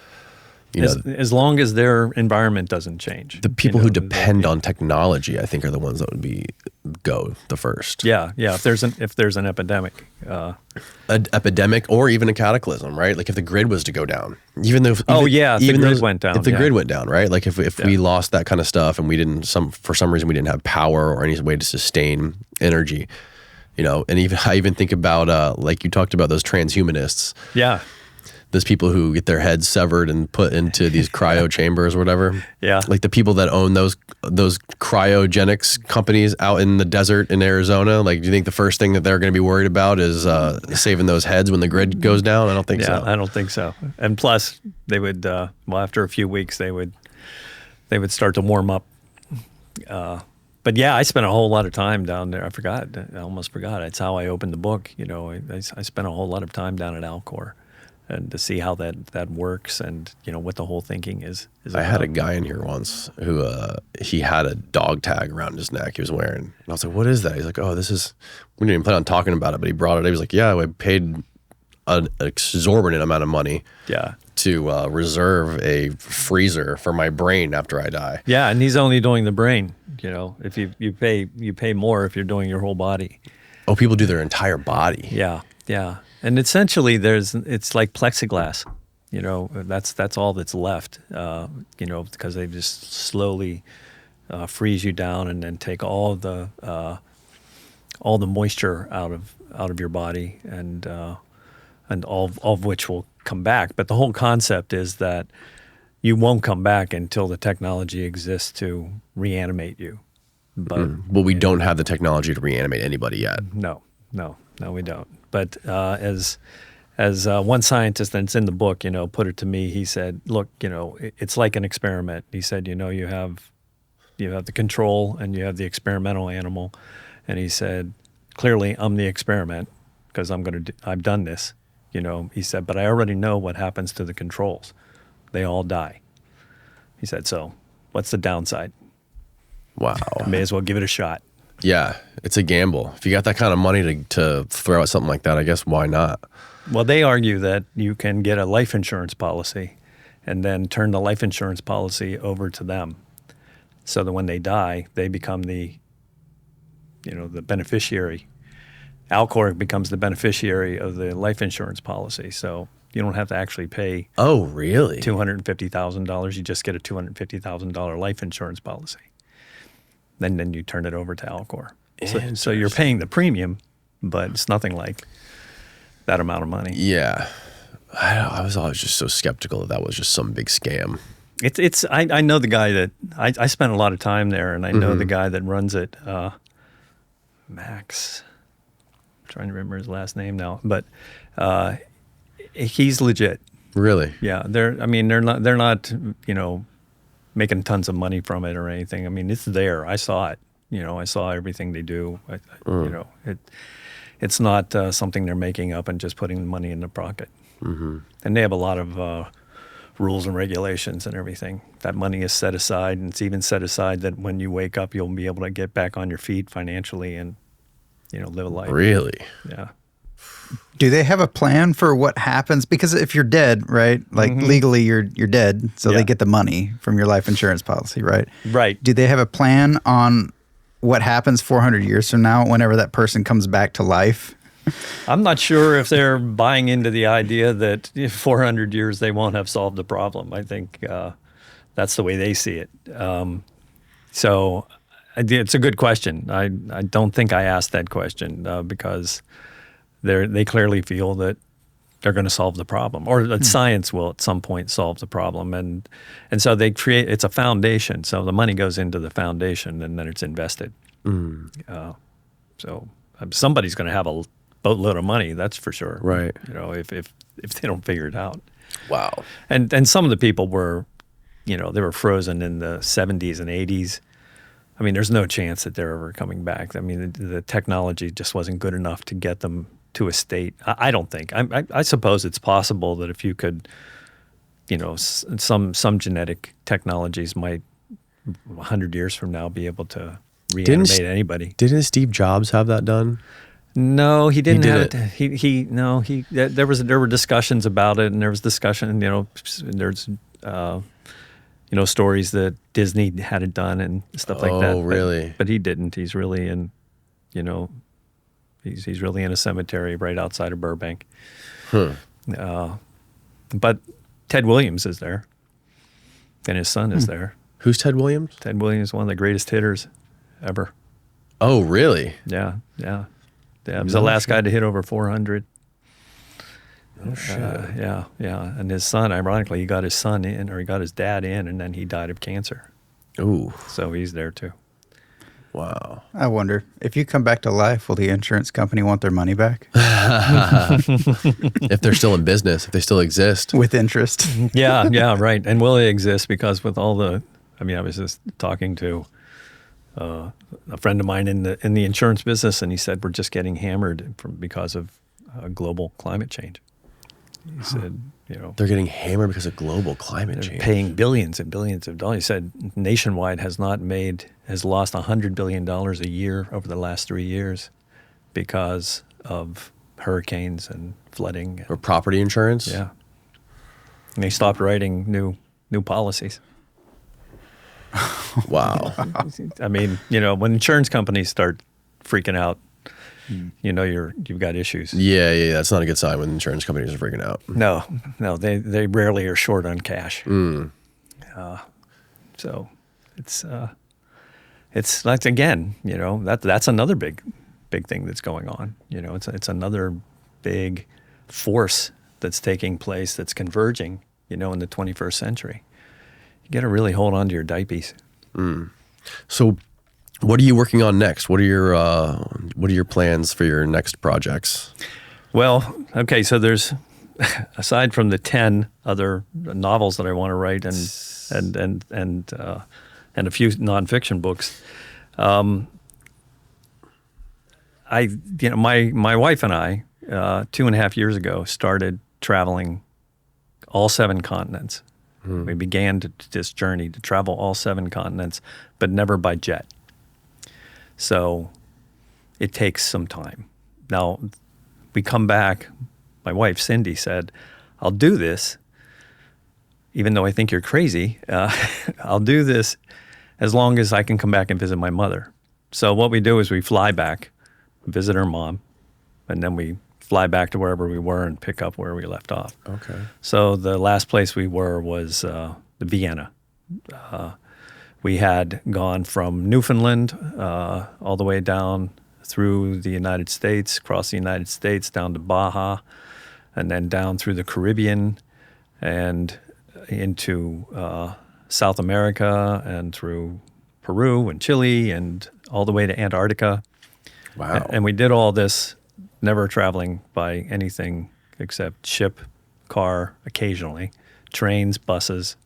You know, as long as their environment doesn't change. the people who depend on technology, I think, are the ones that would go the first. Yeah. If there's an epidemic, An epidemic or even a cataclysm, right? Like if the grid was to go down, even though if the grid went down. If the grid went down, right? Like if we lost that kind of stuff and we didn't for some reason we didn't have power or any way to sustain energy, you know. And I even think about like you talked about those trans-humanists. Yeah. Those people who get their heads severed and put into these cryo chambers or whatever. Yeah. Like the people that own those cryogenics companies out in the desert in Arizona. Like, do you think the first thing that they're going to be worried about is saving those heads when the grid goes down? I don't think so. I don't think so. And plus, they would well, after a few weeks, they would start to warm up. But yeah, I spent a whole lot of time down there. I almost forgot. It's how I opened the book. You know, I spent a whole lot of time down at Alcor. And to see how that works, and you know what the whole thinking is. I had a guy in here once who he had a dog tag around his neck he was wearing, and I was like, "What is that?" He's like, "Oh, this is." We didn't even plan on talking about it, but he brought it. He was like, "Yeah, I paid an exorbitant amount of money, to reserve a freezer for my brain after I die." Yeah, and he's only doing the brain. You know, if you pay more if you're doing your whole body. Oh, people do their entire body. Yeah. And essentially, it's like plexiglass. You know, that's all that's left. You know, because they just slowly freeze you down and then take all the moisture out of your body, and all of which will come back. But the whole concept is that you won't come back until the technology exists to reanimate you. But well, we don't have the technology to reanimate anybody yet. No, we don't. But as one scientist that's in the book, you know, put it to me, he said, "Look, you know, it's like an experiment." He said, "You know, you have the control and you have the experimental animal," and he said, "Clearly, I'm the experiment because I've done this." You know, he said, "But I already know what happens to the controls. They all die." He said, "So, what's the downside?" Wow. May as well give it a shot. Yeah, it's a gamble. If you got that kind of money to throw at something like that, I guess why not? Well, they argue that you can get a life insurance policy and then turn the life insurance policy over to them so that when they die, they become the beneficiary. Alcor becomes the beneficiary of the life insurance policy. So you don't have to actually pay Oh, really? $250,000. You just get a $250,000 life insurance policy. Then you turn it over to Alcor. So you're paying the premium, but it's nothing like that amount of money. Yeah. I was always just so skeptical that was just some big scam. I know the guy that I spent a lot of time there, and I know the guy that runs it, Max. I'm trying to remember his last name now, but he's legit. Really? Yeah, they're not you know, making tons of money from it or anything. I mean, it's there. I saw it. You know, I saw everything they do. You know, it's not something they're making up and just putting the money in their pocket. Mm-hmm. And they have a lot of rules and regulations and everything. That money is set aside, and it's even set aside that when you wake up, you'll be able to get back on your feet financially and, you know, live a life. Really? Yeah. Do they have a plan for what happens? Because if you're dead, right, like legally you're dead, so they get the money from your life insurance policy, right? Right. Do they have a plan on what happens 400 years from now whenever that person comes back to life? I'm not sure if they're buying into the idea that in 400 years they won't have solved the problem. I think that's the way they see it. So it's a good question. I don't think I asked that question because they clearly feel that they're going to solve the problem, or that science will at some point solve the problem, and so they create. It's a foundation, so the money goes into the foundation, and then it's invested. So somebody's going to have a boatload of money, that's for sure. Right. You know, if they don't figure it out. Wow. And some of the people were, you know, they were frozen in the 70s and 80s. I mean, there's no chance that they're ever coming back. I mean, the technology just wasn't good enough to get them to a state. I don't think. I suppose it's possible that if you could, you know, some genetic technologies might 100 years from now be able to reanimate anybody. Didn't Steve Jobs have that done? No, he didn't have it. There were discussions about it, and there was discussion. You know, there's stories that Disney had it done and stuff like that. Oh, really? But he didn't. He's really in, he's really in a cemetery right outside of Burbank. But Ted Williams is there, and his son is there. Who's Ted Williams? Ted Williams, one of the greatest hitters ever. Oh, really? Yeah. He was the last guy to hit over 400. Oh, shit. Yeah. And his son, ironically, he got his dad in, and then he died of cancer. Ooh. So he's there too. Wow. I wonder, if you come back to life, will the insurance company want their money back? If they're still in business, if they still exist. With interest. Yeah, right. And will they exist? Because with all I was just talking to a friend of mine in the insurance business, and he said we're just getting hammered because of global climate change. He said, They're getting hammered because of global climate change. paying billions and billions of dollars. He said Nationwide has lost $100 billion a year over the last 3 years because of hurricanes and flooding. Or property insurance? Yeah. And they stopped writing new policies. Wow. I mean, when insurance companies start freaking out, you've got issues. Yeah. That's not a good sign when insurance companies are freaking out. No, they rarely are short on cash. So it's like, again, that's another big thing that's going on. It's another big force that's taking place, that's converging, in the 21st century. You got to really hold on to your diapies. So what are you working on next? What are your plans for your next projects? Well, okay, so there's, aside from the 10 other novels that I want to write and a few nonfiction books, my wife and I 2.5 years ago started traveling all 7 continents. We began this journey to travel all 7 continents, but never by jet. So it takes some time. Now, we come back, my wife, Cindy, said, I'll do this, even though I think you're crazy. I'll do this as long as I can come back and visit my mother. So what we do is we fly back, visit her mom, and then we fly back to wherever we were and pick up where we left off. Okay. So the last place we were was Vienna. We had gone from Newfoundland all the way down through the United States, across the United States, down to Baja, and then down through the Caribbean and into South America and through Peru and Chile and all the way to Antarctica. Wow. And we did all this never traveling by anything except ship, car, occasionally, trains, buses,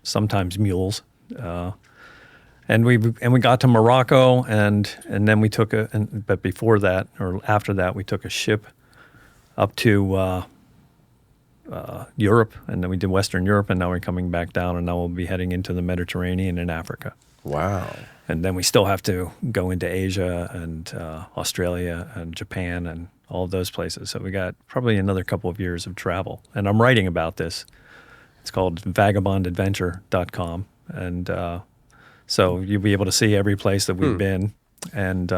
sometimes mules. And we got to Morocco, and then we took but before that or after that we took a ship up to Europe, and then we did Western Europe, and now we're coming back down, and now we'll be heading into the Mediterranean and Africa. Wow. And then we still have to go into Asia and Australia and Japan and all of those places. So we got probably another couple of years of travel. And I'm writing about this. It's called vagabondadventure.com. And so you'll be able to see every place that we've been and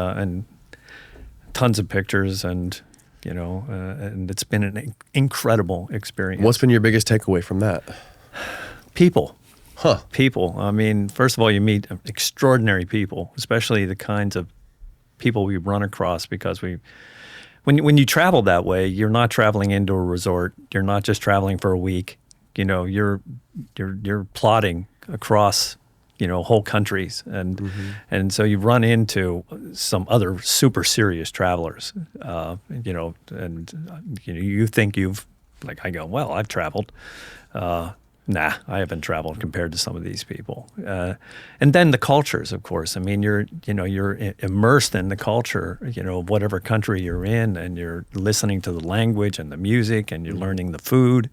tons of pictures and it's been an incredible experience. What's been your biggest takeaway from that? People. Huh. People. I mean, first of all, you meet extraordinary people, especially the kinds of people we run across, because when you travel that way, you're not traveling into a resort. You're not just traveling for a week. You're plodding across whole countries, and so you run into some other super serious travelers, and you think you've, like I go, well, I've traveled. Nah, I haven't traveled compared to some of these people. And then the cultures, of course. I mean, you're immersed in the culture, of whatever country you're in, and you're listening to the language and the music, and you're learning the food.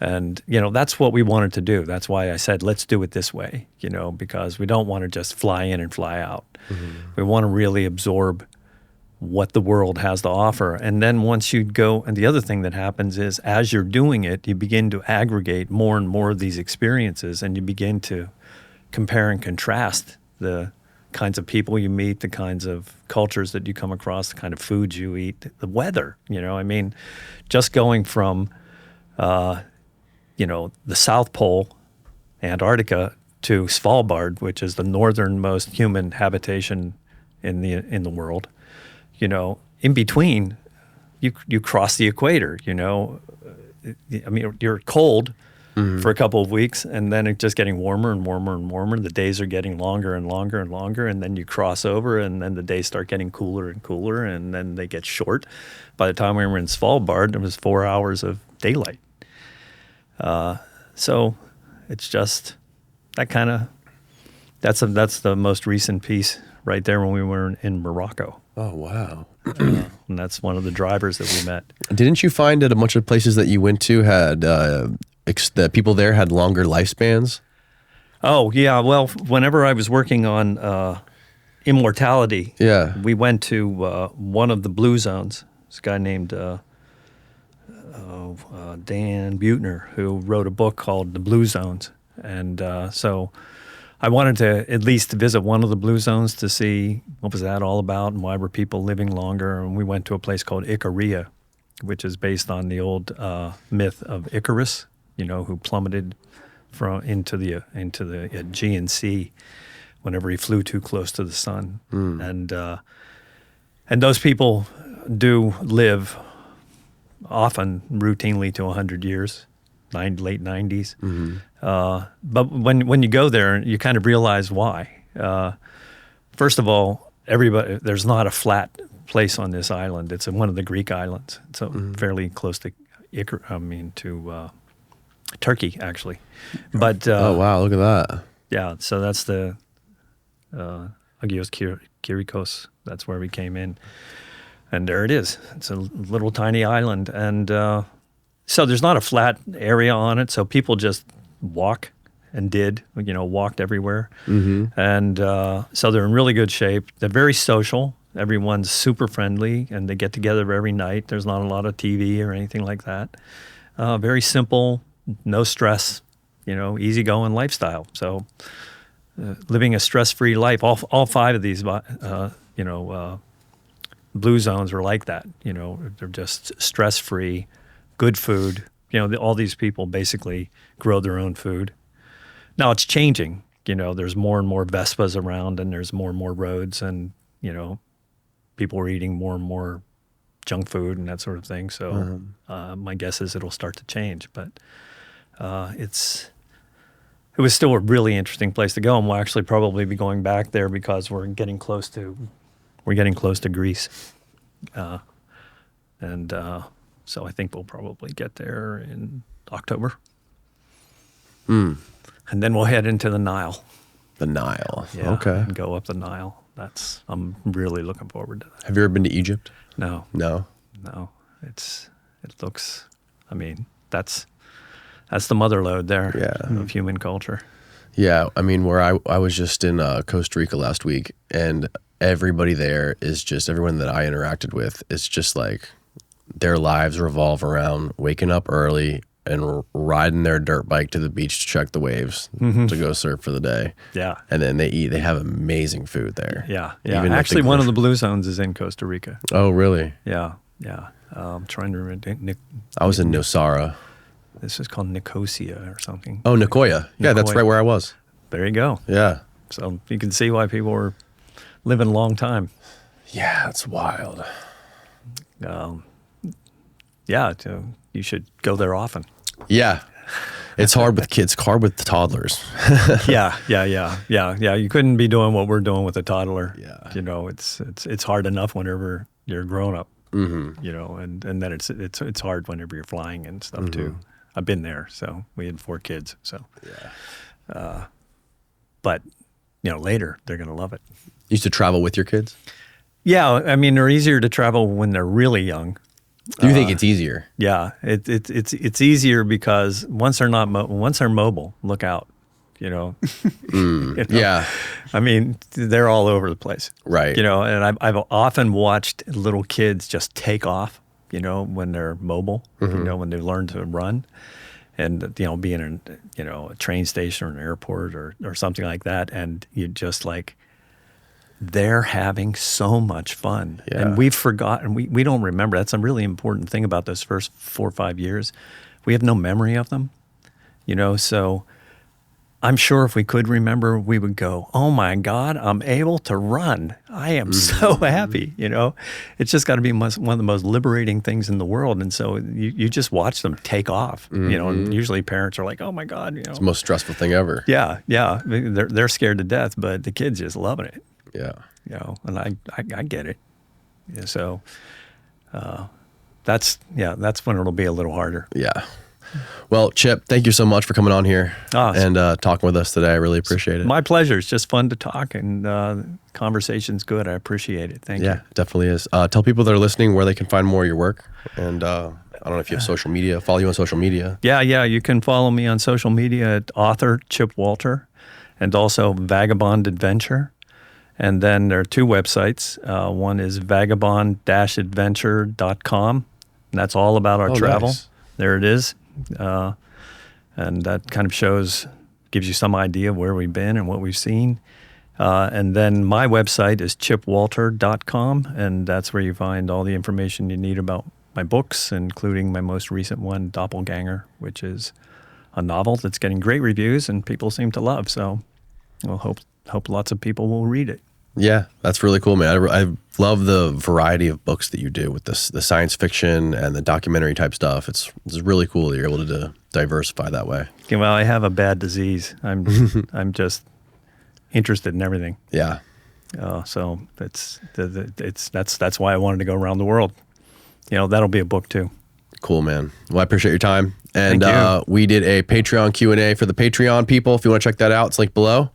And, that's what we wanted to do. That's why I said, let's do it this way, because we don't want to just fly in and fly out. We want to really absorb what the world has to offer. And then once you go, and the other thing that happens is as you're doing it, you begin to aggregate more and more of these experiences, and you begin to compare and contrast the kinds of people you meet, the kinds of cultures that you come across, the kind of foods you eat, the weather. I mean, just going from, the South Pole, Antarctica, to Svalbard, which is the northernmost human habitation in the world. In between, you cross the equator. I mean, you're cold for a couple of weeks, and then it's just getting warmer and warmer and warmer. The days are getting longer and longer and longer, and then you cross over, and then the days start getting cooler and cooler, and then they get short. By the time we were in Svalbard, it was 4 hours of daylight. So it's just that kind of that's the most recent piece right there when we were in Morocco. Oh, wow. And that's one of the drivers that we met. Didn't you find that a bunch of places that you went to had the people there had longer lifespans? Oh, yeah. Well, whenever I was working on Immortality, we went to one of the blue zones. This guy named Dan Buettner, who wrote a book called The Blue Zones. And so I wanted to at least visit one of the blue zones to see what was that all about and why were people living longer. And we went to a place called Icaria, which is based on the old myth of Icarus, who plummeted into the Aegean Sea whenever he flew too close to the sun. And those people do live often routinely to 100 years, late 90s. But when you go there, you kind of realize why. First of all, there's not a flat place on this island. It's one of the Greek islands. It's fairly close to Turkey, actually. But oh wow, look at that. Yeah, so that's the Agios Kyriakos. That's where we came in, and there it is. It's a little tiny island, and so there's not a flat area on it. So people just walk and walked everywhere, and so they're in really good shape. They're very social. Everyone's super friendly, and they get together every night. There's not a lot of TV or anything like that. Very simple, no stress, easygoing lifestyle. So living a stress-free life. All five of these, blue zones are like that. They're just stress-free, good food. All these people basically grow their own food. Now it's changing. There's more and more Vespas around, and there's more and more roads, and people are eating more and more junk food and that sort of thing. So my guess is it'll start to change, but it was still a really interesting place to go, and we'll actually probably be going back there because we're getting close to Greece, and so I think we'll probably get there in October, and then we'll head into the Nile. The Nile, yeah, okay, and go up the Nile. I'm really looking forward to that. Have you ever been to Egypt? No. It looks. I mean, that's the mother lode there of human culture. Yeah, I mean, where I was just in Costa Rica last week, and everybody there is just, everyone that I interacted with, it's just like their lives revolve around waking up early and riding their dirt bike to the beach to check the waves to go surf for the day. Yeah. And then they have amazing food there. Yeah. Actually, one of the blue zones is in Costa Rica. Oh, really? Yeah. I'm trying to remember. I was in Nosara. This is called Nicosia or something. Oh, Nicoya. Yeah, that's right where I was. There you go. Yeah. So you can see why people were living a long time. Yeah, it's wild. You should go there often. Yeah. It's hard with kids, hard with toddlers. Yeah. You couldn't be doing what we're doing with a toddler. Yeah. It's hard enough whenever you're grown up. And then it's hard whenever you're flying and stuff too. I've been there, so we had 4 kids. So, but later they're gonna love it. You used to travel with your kids? Yeah, I mean they're easier to travel when they're really young. Do you think it's easier? Yeah, it's easier because once they're mobile, look out. you know. Yeah. I mean, they're all over the place. Right. You know, and I've often watched little kids just take off, you know, when they're mobile, you know, when they learn to run. And, you know, being in, you know, a train station or an airport or something like that. And you just like, they're having so much fun. Yeah. And we've forgotten, we don't remember. That's a really important thing about those first 4 or 5 years. We have no memory of them, you know, so I'm sure if we could remember, we would go, oh my God, I'm able to run. I am so happy, you know. It's just got to be one of the most liberating things in the world. And so you just watch them take off, you know, and usually parents are like, oh my God, you know. It's the most stressful thing ever. Yeah, yeah. They're scared to death, but the kids just loving it, Yeah. you know, and I get it. Yeah, so that's when it'll be a little harder. Yeah. Well, Chip, thank you so much for coming on here and talking with us today. I really appreciate it. My pleasure. It's just fun to talk, and conversation's good. I appreciate it. Thank you. Yeah, definitely is. Tell people that are listening where they can find more of your work. And I don't know if you have social media. Follow you on social media. Yeah. You can follow me on social media at author Chip Walter, and also Vagabond Adventure. And then there are 2 websites. One is vagabond-adventure.com, and that's all about our travel. Nice. There it is. And that kind of gives you some idea of where we've been and what we've seen. And then my website is chipwalter.com, and that's where you find all the information you need about my books, including my most recent one, Doppelganger, which is a novel that's getting great reviews and people seem to love. So we'll hope lots of people will read it. Yeah, that's really cool, man. I love the variety of books that you do with the science fiction and the documentary type stuff. It's really cool that you're able to diversify that way. Okay, well, I have a bad disease. I'm just interested in everything. Yeah. So that's why I wanted to go around the world. You know, that'll be a book too. Cool, man. Well, I appreciate your time. And Thank you. We did a Patreon Q&A for the Patreon people. If you want to check that out, it's linked below.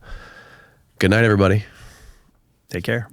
Good night, everybody. Take care.